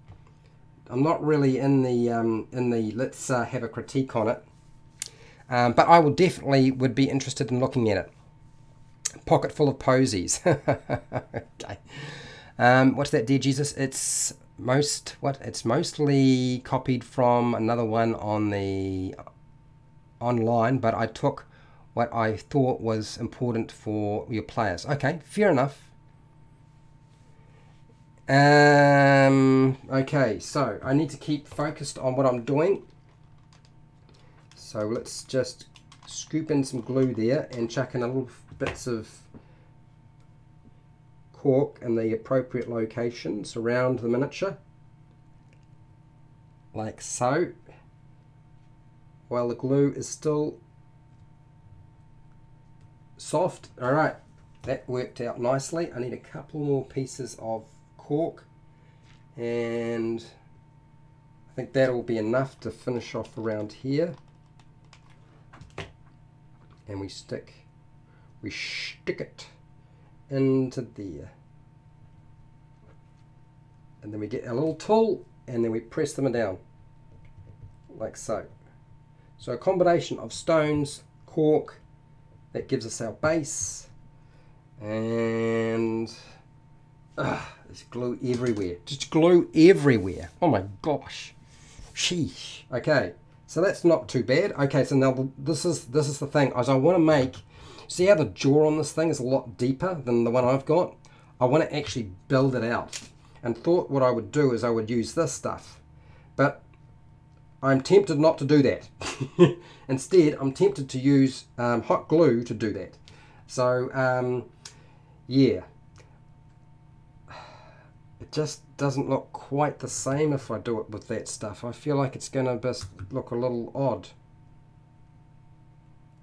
I'm not really in the let's have a critique on it. But I will definitely would be interested in looking at it. Pocket full of posies. Okay. What's that, dear Jesus? It's mostly copied from another one on the online, but I took what I thought was important for your players. Okay, fair enough. Okay, so I need to keep focused on what I'm doing. So let's just scoop in some glue there and chuck in a little bits of cork in the appropriate locations around the miniature, like so, while the glue is still soft. Alright, that worked out nicely. I need a couple more pieces of cork, and I think that will be enough to finish off around here. And we stick it into there, and then we get a little tool and then we press them down like so. So a combination of stones, cork, that gives us our base, and there's glue everywhere, just glue everywhere. Oh my gosh, sheesh. Okay, so that's not too bad. Okay, so now this is the thing, as I want to make, see how the jaw on this thing is a lot deeper than the one I've got? I want to actually build it out, and thought what I would do is I would use this stuff, but I'm tempted not to do that. Instead, I'm tempted to use hot glue to do that. So yeah, it just doesn't look quite the same if I do it with that stuff. I feel like it's going to just look a little odd.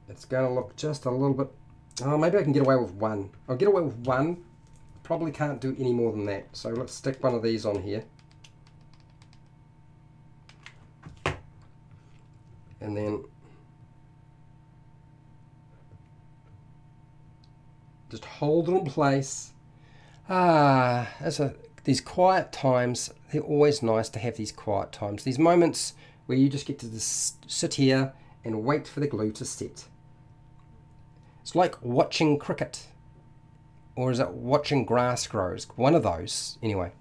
It's going to look just a little bit... Oh, maybe I can get away with one. I'll get away with one. Probably can't do any more than that. So let's stick one of these on here. And then just hold it in place. These quiet times, they're always nice to have these quiet times. These moments where you just get to just sit here and wait for the glue to set. It's like watching cricket. Or is it watching grass grows? One of those. Anyway.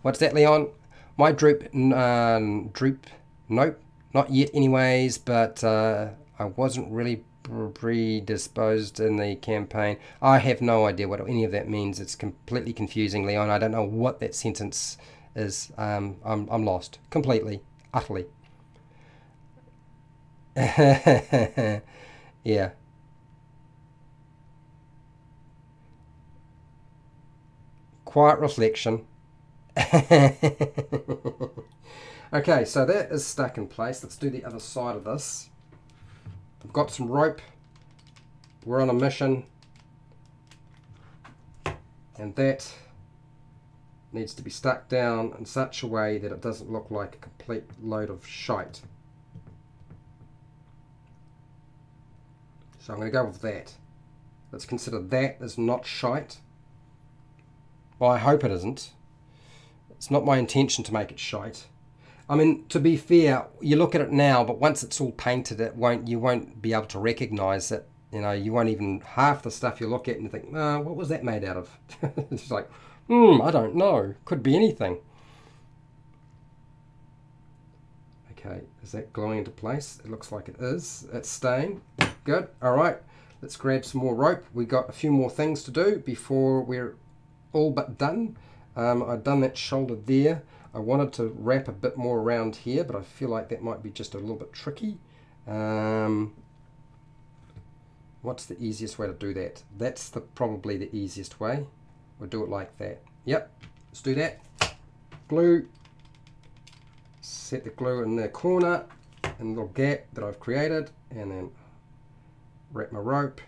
What's that, Leon? My droop, nope, not yet anyways, but I wasn't really predisposed in the campaign. I have no idea what any of that means. It's completely confusing, Leon. I don't know what that sentence is. I'm lost. Completely. Utterly. Yeah. Quiet reflection. Okay, so that is stuck in place. Let's do the other side of this. I've got some rope. We're on a mission. And that needs to be stuck down in such a way that it doesn't look like a complete load of shite. So I'm going to go with that. Let's consider that as not shite. Well, I hope it isn't. It's not my intention to make it shite. I mean, to be fair, you look at it now, but once it's all painted, you won't be able to recognize it. You know, you won't even, half the stuff you look at and you think, no, what was that made out of? It's like, I don't know. Could be anything. Okay, is that gluing into place? It looks like it is. It's staying. Good. All right, let's grab some more rope. We got a few more things to do before we're all but done. I've done that shoulder there. I wanted to wrap a bit more around here, but I feel like that might be just a little bit tricky. What's the easiest way to do that? That's probably the easiest way. We'll do it like that. Yep, let's do that. Glue. Set the glue in the corner, in the little gap that I've created, and then wrap my rope.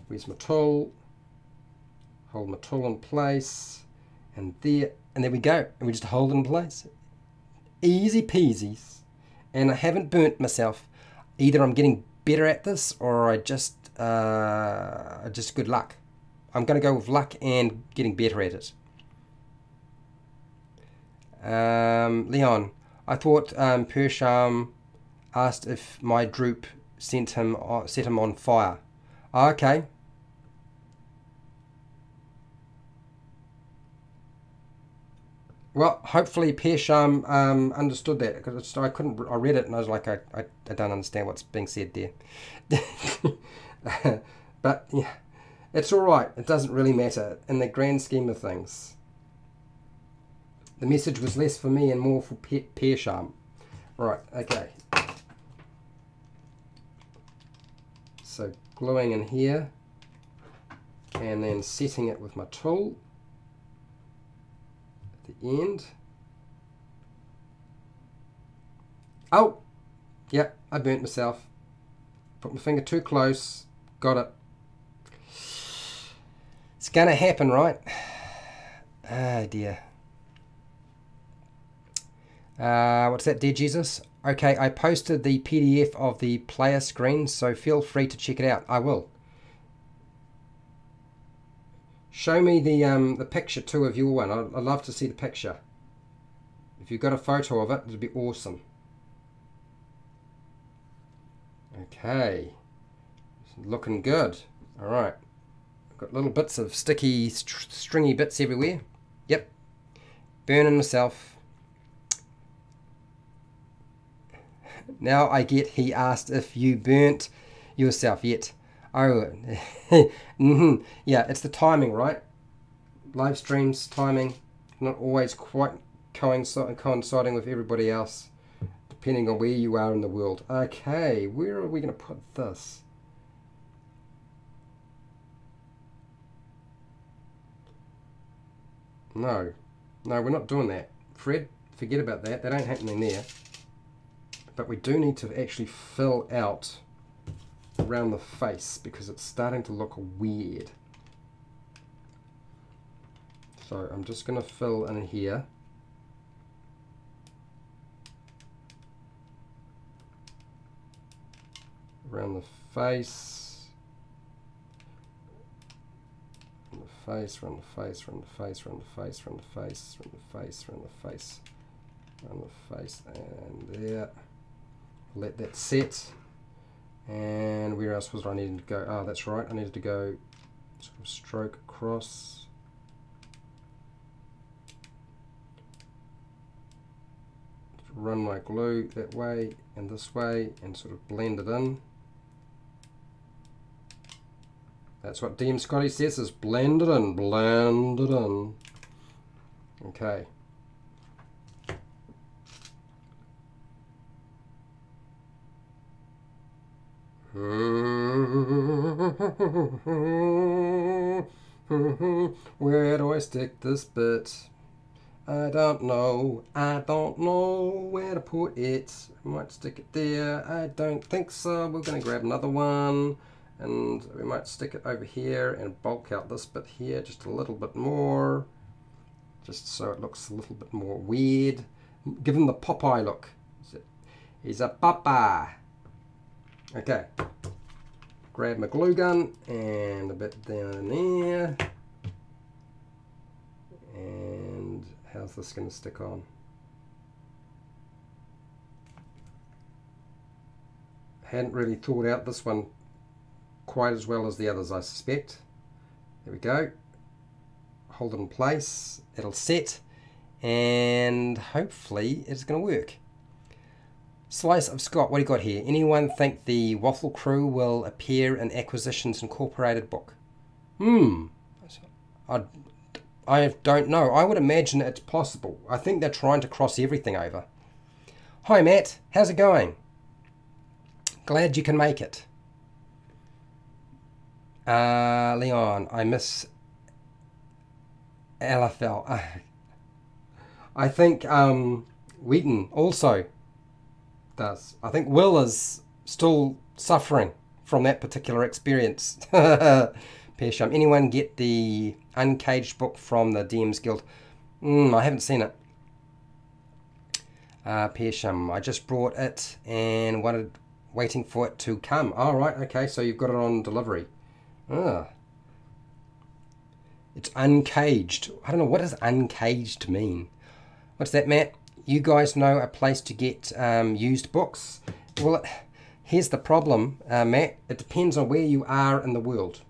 Where's my tool? Hold my tool in place, and there we go, and we just hold it in place. Easy peasies. And I haven't burnt myself. Either I'm getting better at this, or I just good luck. I'm going to go with luck and getting better at it. Leon, I thought Persham asked if my droop set him on fire. Okay. Well, hopefully Pearsham understood that, because I read it and I was like, I don't understand what's being said there. But yeah, it's all right. It doesn't really matter in the grand scheme of things. The message was less for me and more for Pearsham. Right, okay. So gluing in here and then setting it with my tool at the end. Oh, yep, I burnt myself. Put my finger too close. Got it. It's gonna happen, right? Ah, dear. What's that, dear Jesus? Okay, I posted the PDF of the player screen, so feel free to check it out. I will. Show me the picture too of your one. I'd love to see the picture. If you've got a photo of it, it'd be awesome. Okay, looking good. All right, I've got little bits of sticky, stringy bits everywhere. Yep, burning myself. Now I get, he asked if you burnt yourself yet. Oh, yeah, it's the timing, right? Live streams, timing, not always quite coinciding with everybody else, depending on where you are in the world. Okay, where are we going to put this? No, we're not doing that. Fred, forget about that. That ain't happening there. But we do need to actually fill out around the face because it's starting to look weird. So I'm just going to fill in here. Around the face. Around the face, around the face, around the face, around the face, around the face, around the face, around the face, around the face, and there. Let that set. And where else was I needing to go? Oh, that's right. I needed to go sort of stroke across. Run my glue that way and this way and sort of blend it in. That's what DM Scotty says, is blend it in, blend it in. Okay. Where do I stick this bit? I don't know. I don't know where to put it. I might stick it there. I don't think so. We're going to grab another one and we might stick it over here and bulk out this bit here just a little bit more, just so it looks a little bit more weird. Give him the Popeye look. He's a Popeye. Okay, grab my glue gun and a bit down in there. And how's this going to stick on? Hadn't really thought out this one quite as well as the others, I suspect. There we go. Hold it in place. It'll set. And hopefully it's going to work. Slice of Scott, what do you got here? Anyone think the Waffle Crew will appear in Acquisitions Incorporated book? I don't know. I would imagine it's possible. I think they're trying to cross everything over. Hi Matt, how's it going? Glad you can make it. Leon, I miss LFL. I think Wheaton also does. I think Will is still suffering from that particular experience. Pearsham. Anyone get the Uncaged book from the DM's Guild? I haven't seen it. Pearsham. I just brought it and waiting for it to come. All right, okay, so you've got it on delivery. It's uncaged. I don't know, what does uncaged mean? What's that, Matt? You guys know a place to get used books? Well, here's the problem, Matt. It depends on where you are in the world.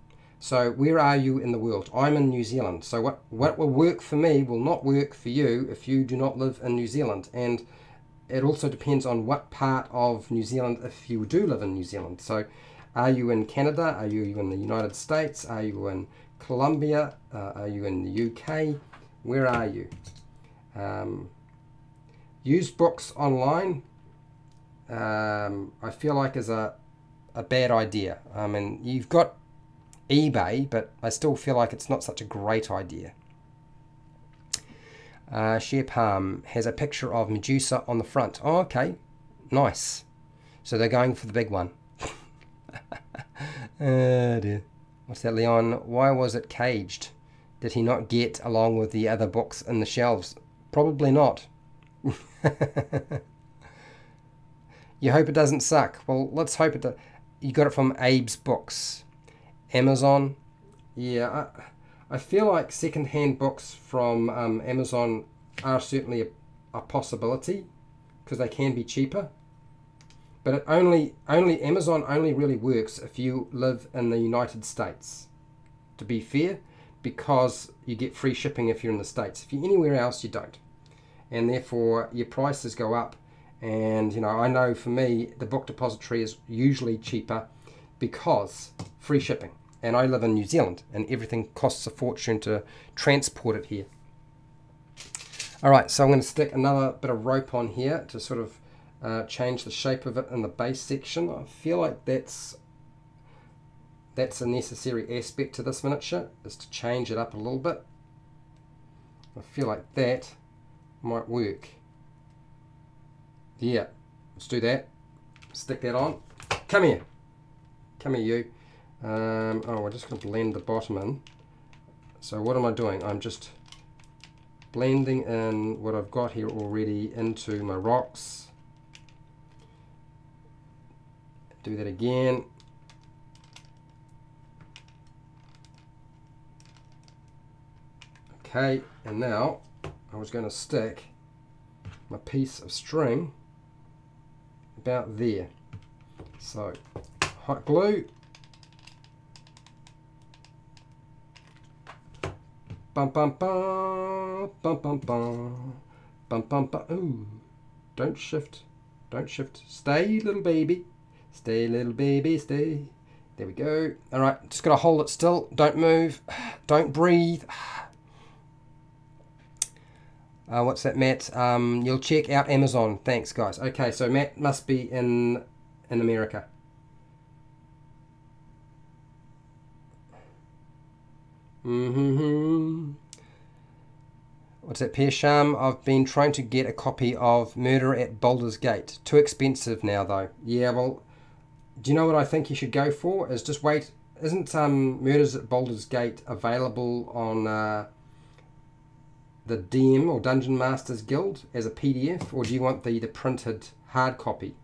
So where are you in the world? I'm in New Zealand. So what will work for me will not work for you if you do not live in New Zealand. And it also depends on what part of New Zealand if you do live in New Zealand. So are you in Canada? Are you in the United States? Are you in Colombia? Are you in the UK? Where are you? Use books online, I feel like is a bad idea. I mean, you've got eBay, but I still feel like it's not such a great idea. Share Palm has a picture of Medusa on the front. Oh, okay, nice. So they're going for the big one. Oh dear. What's that, Leon? Why was it caged? Did he not get along with the other books in the shelves? Probably not. You hope it doesn't suck. Well, let's hope it does. You got it from Abe's Books. Amazon. Yeah, I feel like second-hand books from Amazon are certainly a possibility because they can be cheaper. But it Amazon only really works if you live in the United States, to be fair, because you get free shipping if you're in the States. If you're anywhere else, you don't. And therefore, your prices go up. And, you know, I know for me, the book depository is usually cheaper because free shipping. And I live in New Zealand, and everything costs a fortune to transport it here. All right, so I'm going to stick another bit of rope on here to sort of change the shape of it in the base section. I feel like that's a necessary aspect to this miniature, is to change it up a little bit. I feel like that might work. Yeah, let's do that. Stick that on. Come here. Come here, you. Oh, we're just going to blend the bottom in. So what am I doing? I'm just blending in what I've got here already into my rocks. Do that again. Okay, and now I was going to stick my piece of string about there. So hot glue. Bum bum bum bum bum bum bum bum bum. Ooh, don't shift, don't shift. Stay, little baby. Stay, little baby, stay. There we go. All right, just gotta hold it still. Don't move. Don't breathe. What's that, Matt? You'll check out Amazon. Thanks, guys. Okay, so Matt must be in America. What's that, Persham? I've been trying to get a copy of Murder at Baldur's Gate. Too expensive now, though. Yeah, well, do you know what I think you should go for? Is just wait. Isn't Murders at Baldur's Gate available on the DM or Dungeon Masters Guild as a PDF, or do you want the printed hard copy?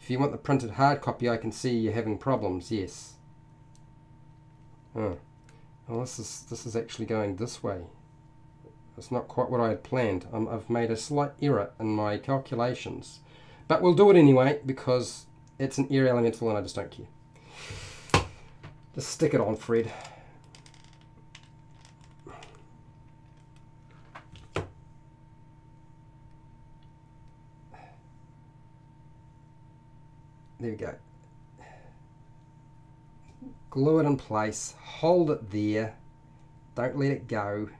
If you want the printed hard copy, I can see you're having problems. Yes. Oh. Well, this is actually going this way. It's not quite what I had planned. I've made a slight error in my calculations, but we'll do it anyway because it's an air elemental and I just don't care. Just stick it on, Fred. There we go. Glue it in place, hold it there, don't let it go.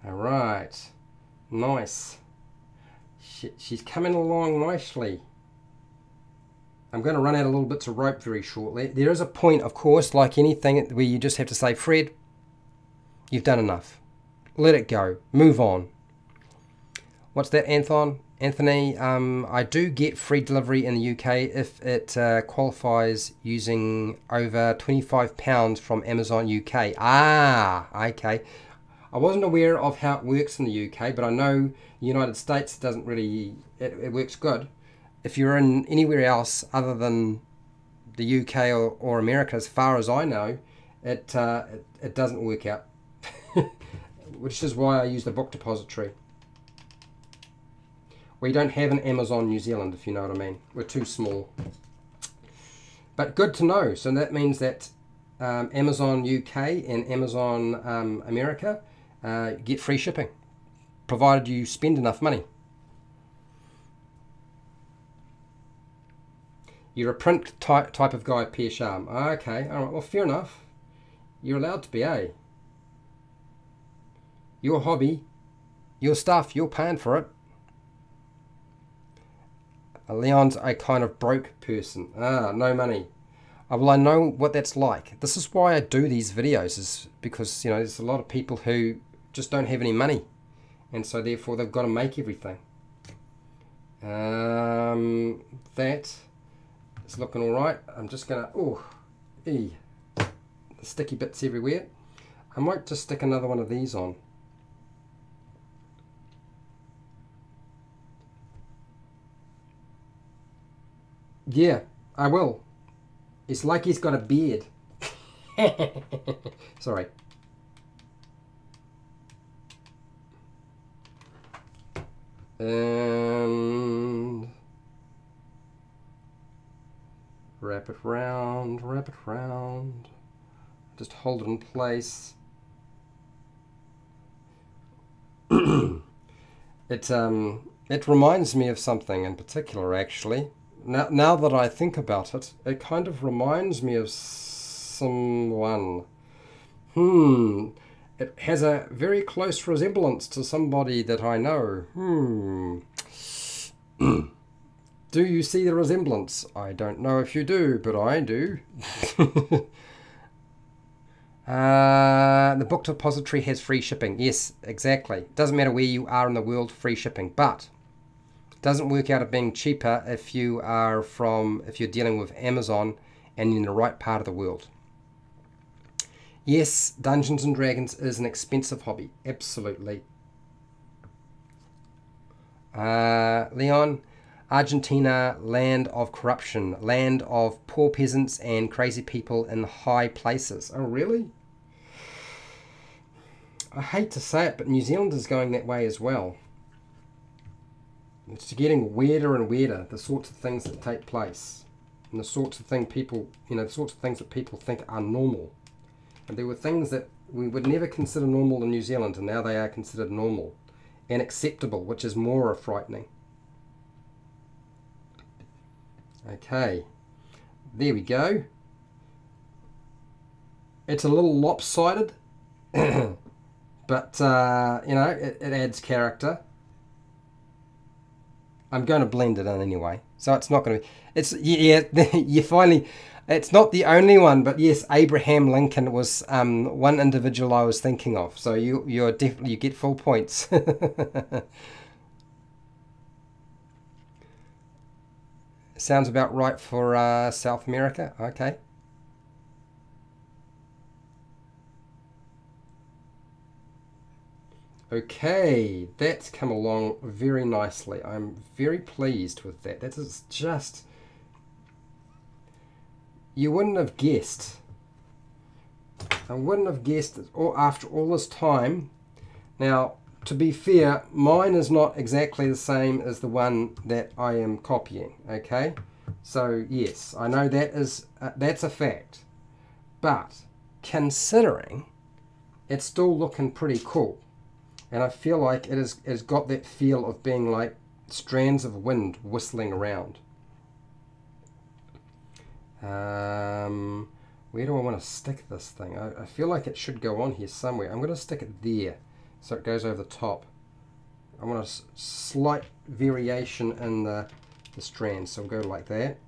All right, nice. She's coming along nicely. I'm going to run out of little bits of rope very shortly. There is a point, of course, like anything, where you just have to say, Fred, you've done enough. Let it go. Move on. What's that, Anthony? I do get free delivery in the UK if it qualifies using over £25 from Amazon UK. Ah, okay. I wasn't aware of how it works in the UK, but I know the United States doesn't really, it works good. If you're in anywhere else other than the UK or America, as far as I know, it doesn't work out, which is why I use the book depository. We don't have an Amazon New Zealand, if you know what I mean. We're too small. But good to know. So that means that Amazon UK and Amazon America get free shipping, provided you spend enough money. You're a print type of guy, Pierre Charm. Okay, all right, well, fair enough. You're allowed to be, eh? Your hobby, your stuff, you're paying for it. Leon's a kind of broke person. No money. Well, I know what that's like. This is why I do these videos, is because, you know, there's a lot of people who just don't have any money, and so therefore they've got to make everything. That is looking all right. I'm just gonna, the sticky bits everywhere. I might just stick another one of these on. Yeah, I will. It's like he's got a beard. Sorry. And wrap it round, wrap it round. Just hold it in place. It reminds me of something in particular, actually. Now that I think about it, it kind of reminds me of someone. It has a very close resemblance to somebody that I know. Do you see the resemblance? I don't know if you do, but I do. The book depository has free shipping. Yes, exactly. Doesn't matter where you are in the world, free shipping. But it doesn't work out at being cheaper if you're dealing with Amazon and in the right part of the world. Yes, Dungeons and Dragons is an expensive hobby. Absolutely. Leon, Argentina, land of corruption, land of poor peasants and crazy people in high places. Oh, really? I hate to say it, but New Zealand is going that way as well. It's getting weirder and weirder, the sorts of things that take place, and the sorts of things that people think are normal. And there were things that we would never consider normal in New Zealand, and now they are considered normal and acceptable, which is more frightening. Okay, there we go. It's a little lopsided, but you know, it adds character. I'm going to blend it in anyway, so it's not going to be. It's you finally. It's not the only one, but yes, Abraham Lincoln was one individual I was thinking of. So you get full points. Sounds about right for South America. Okay. Okay, that's come along very nicely. I'm very pleased with that. That is just... You wouldn't have guessed. I wouldn't have guessed after all this time. Now, to be fair, mine is not exactly the same as the one that I am copying, okay? So, yes, I know that is that's a fact. But, considering, it's still looking pretty cool. And I feel like it has got that feel of being like strands of wind whistling around. Where do I want to stick this thing? I feel like it should go on here somewhere. I'm going to stick it there so it goes over the top. I want a slight variation in the strands, so we'll go like that.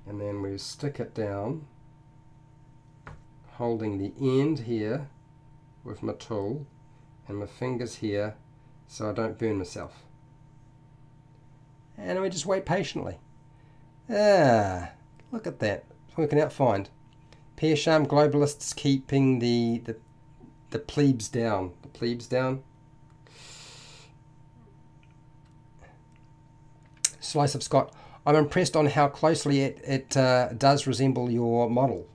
And then we stick it down, holding the end here with my tool and my fingers here so I don't burn myself. And we just wait patiently. Look at that. It's working out fine. Pierre Charm globalists keeping the plebes down. The plebes down. Slice of Scott. I'm impressed on how closely it does resemble your model.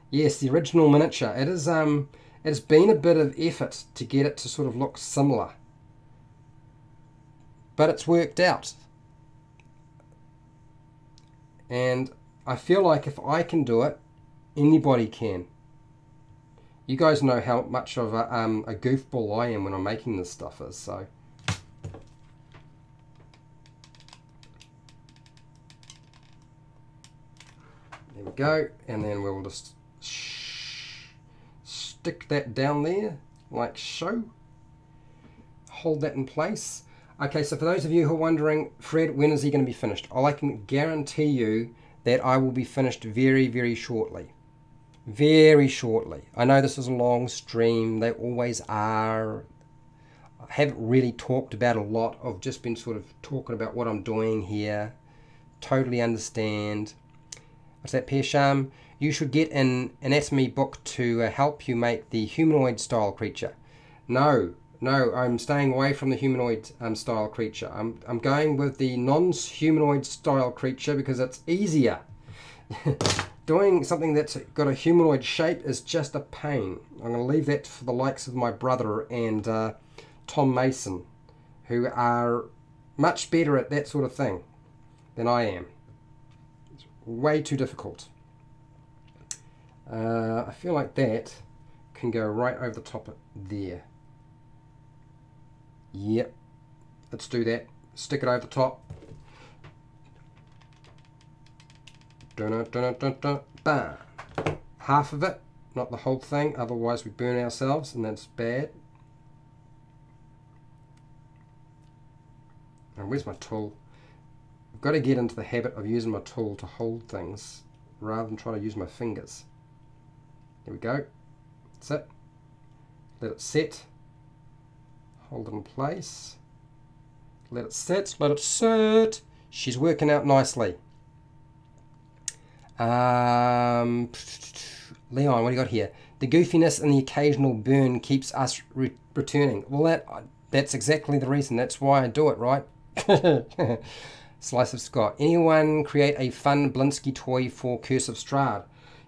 Yes, the original miniature. It is it's been a bit of effort to get it to sort of look similar. but it's worked out. And I feel like if I can do it, anybody can. You guys know how much of a goofball I am when I'm making this stuff is, so. There we go, and then we'll just stick that down there, like so. Hold that in place. Okay, so for those of you who are wondering, Fred, when is he going to be finished? I can guarantee you that I will be finished very, very shortly. Very shortly. I know this is a long stream, they always are. I haven't really talked about a lot. I've just been sort of talking about what I'm doing here. Totally understand. What's that, Persham? You should get an anatomy book to help you make the humanoid style creature. No, I'm staying away from the humanoid style creature. I'm going with the non-humanoid style creature because it's easier. Doing something that's got a humanoid shape is just a pain. I'm going to leave that for the likes of my brother and Tom Mason, who are much better at that sort of thing than I am. It's way too difficult. I feel like that can go right over the top of there. Yep, let's do that. Stick it over the top. Bam. Half of it, not the whole thing, otherwise we burn ourselves and that's bad. And where's my tool? I've got to get into the habit of using my tool to hold things rather than trying to use my fingers. There we go. That's it. Let it set. Hold it in place. Let it sit. Let it sit. She's working out nicely. Leon, what do you got here? The goofiness and the occasional burn keeps us returning. Well, that's exactly the reason. That's why I do it, right? Slice of Scott. Anyone create a fun Blinsky toy for Curse of Strahd?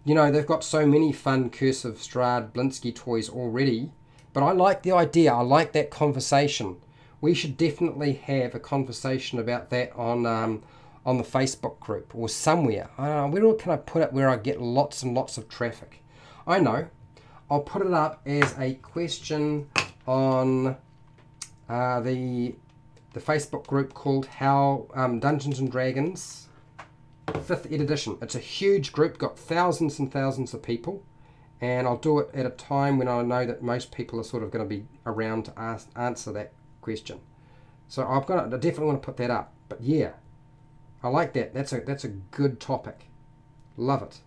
You know, they've got so many fun Curse of Strahd Blinsky toys already, but I like the idea. I like that conversation. We should definitely have a conversation about that on the Facebook group or somewhere. I don't know, where can I put it where I get lots and lots of traffic? I know. I'll put it up as a question on the Facebook group called How Dungeons and Dragons 5th edition. It's a huge group, got thousands and thousands of people, and I'll do it at a time when I know that most people are sort of going to be around to answer that question. So I definitely want to put that up. But yeah, I like that. That's a good topic. Love it.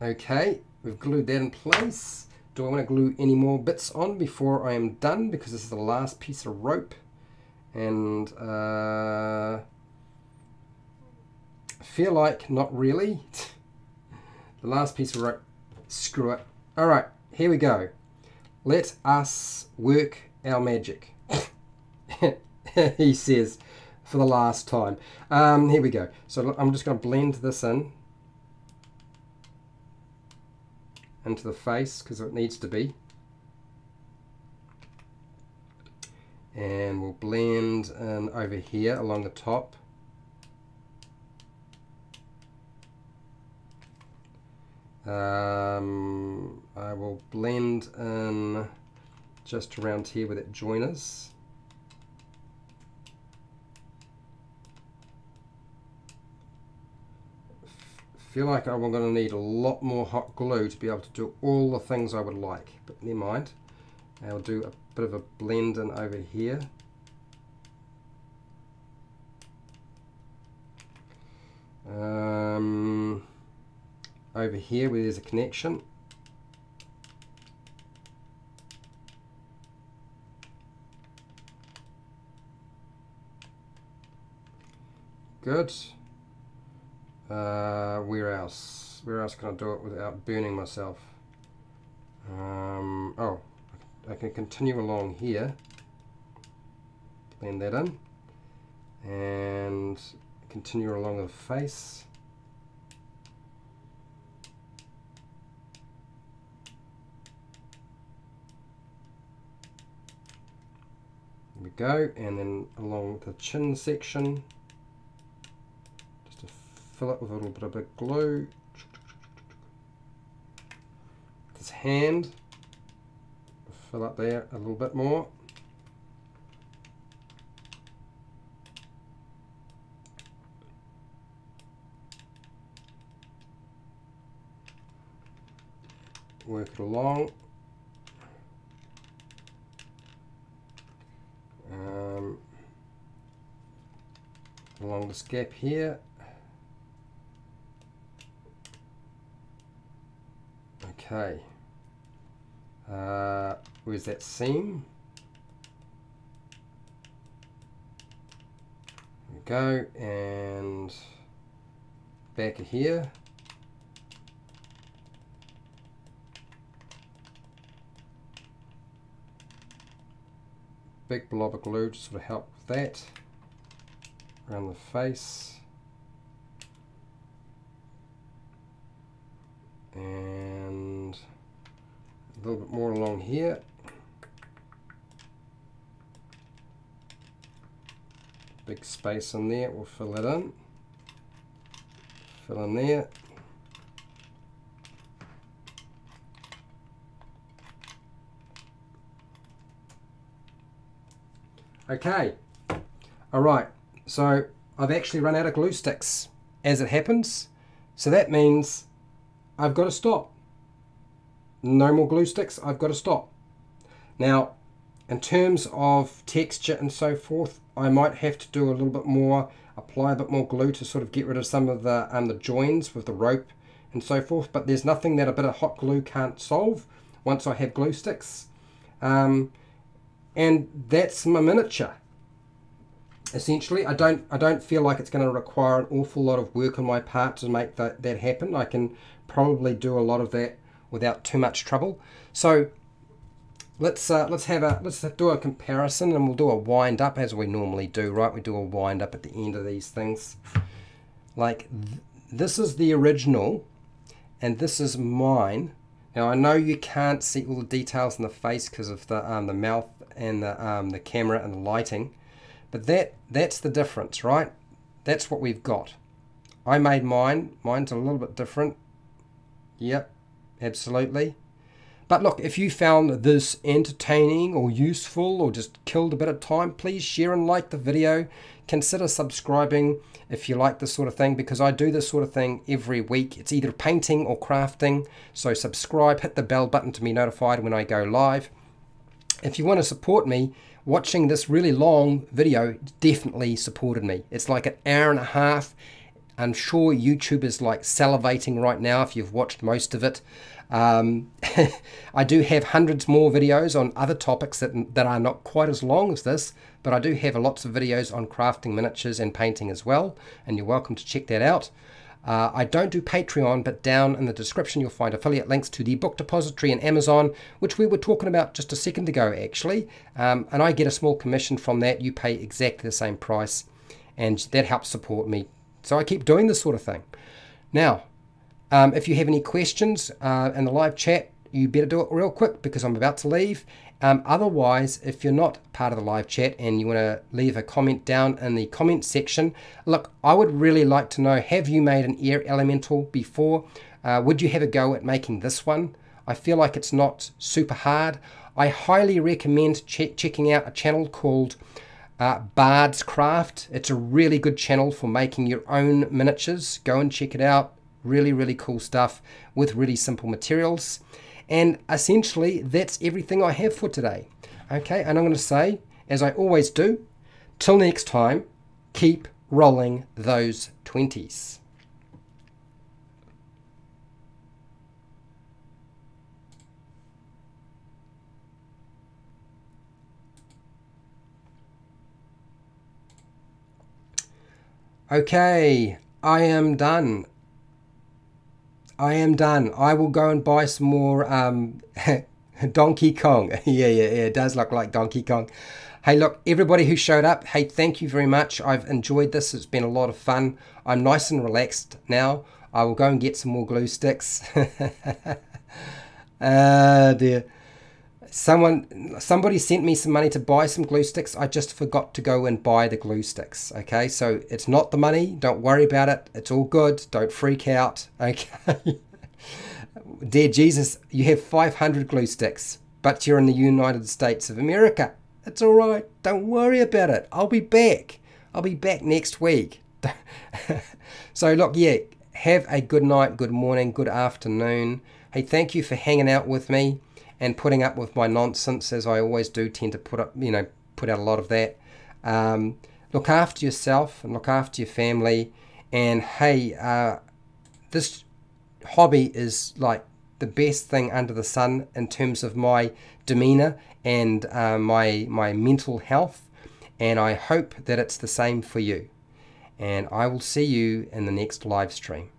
Okay, we've glued that in place. Do I want to glue any more bits on before I am done? Because this is the last piece of rope. And I feel like not really. The last piece of rope. Screw it. All right, here we go. Let us work our magic. He says for the last time. Here we go. So I'm just going to blend this into the face because it needs to be. And we'll blend in over here along the top. I will blend in just around here where that join is. Feel like I'm going to need a lot more hot glue to be able to do all the things I would like, but never mind. I'll do a bit of a blend in over here. Over here where there's a connection. Good. Where else? Where else can I do it without burning myself? Oh, I can continue along here. Blend that in. And continue along the face. go, and then along the chin section, just to fill it with a little bit of big glue. This hand, fill up there a little bit more. Work it along. Along this gap here. Okay. Where's that seam? There we go, and back of here. Big blob of glue to sort of help with that. Around the face. And a little bit more along here. Big space in there, we'll fill it in. Fill in there. Okay, alright, so I've actually run out of glue sticks as it happens, so that means I've got to stop. No more glue sticks, I've got to stop. Now, in terms of texture and so forth, I might have to do a little bit more, apply a bit more glue to sort of get rid of some of the joins with the rope and so forth, but there's nothing that a bit of hot glue can't solve once I have glue sticks. And that's my miniature. Essentially, I don't feel like it's going to require an awful lot of work on my part to make that happen. I can probably do a lot of that without too much trouble. So let's do a comparison, and we'll do a wind up as we normally do, right? We do a wind up at the end of these things. Like this is the original, and this is mine. Now I know you can't see all the details in the face because of the mouth and the camera and the lighting, but that's the difference, right? That's what we've got. I made mine. Mine's a little bit different. Yep, absolutely. But look, if you found this entertaining or useful or just killed a bit of time, please share and like the video. Consider subscribing if you like this sort of thing, because I do this sort of thing every week. It's either painting or crafting. So subscribe, hit the bell button to be notified when I go live. If you want to support me, watching this really long video definitely supported me. It's like an hour and a half. I'm sure YouTube is like salivating right now if you've watched most of it. I do have hundreds more videos on other topics that are not quite as long as this, but I do have lots of videos on crafting miniatures and painting as well, and you're welcome to check that out. I don't do Patreon, but down in the description you'll find affiliate links to the book depository and Amazon, which we were talking about just a second ago actually, and I get a small commission from that. You pay exactly the same price, and that helps support me. So I keep doing this sort of thing. Now, if you have any questions in the live chat, you better do it real quick because I'm about to leave. Otherwise, if you're not part of the live chat and you want to leave a comment down in the comment section, look, I would really like to know, have you made an air elemental before? Would you have a go at making this one? I feel like it's not super hard. I highly recommend checking out a channel called Bard's Craft. It's a really good channel for making your own miniatures. Go and check it out. Really, really cool stuff with really simple materials. And essentially, that's everything I have for today. Okay, and I'm going to say, as I always do, till next time, keep rolling those 20s. Okay, I am done. I will go and buy some more Donkey Kong. yeah, it does look like Donkey Kong. Hey, look, everybody who showed up, hey, thank you very much. I've enjoyed this. It's been a lot of fun. I'm nice and relaxed now. I will go and get some more glue sticks. Ah, dear. Somebody sent me some money to buy some glue sticks. I just forgot to go and buy the glue sticks. Okay, so it's not the money. Don't worry about it. It's all good. Don't freak out. Okay. Dear Jesus, you have 500 glue sticks, but you're in the United States of America. It's all right. Don't worry about it. I'll be back. I'll be back next week. So look, yeah, have a good night, good morning, good afternoon. Hey, thank you for hanging out with me and putting up with my nonsense, as I always do tend to put out a lot of that. Look after yourself and look after your family. And hey, this hobby is like the best thing under the sun in terms of my demeanor and my mental health, and I hope that it's the same for you. And I will see you in the next live stream.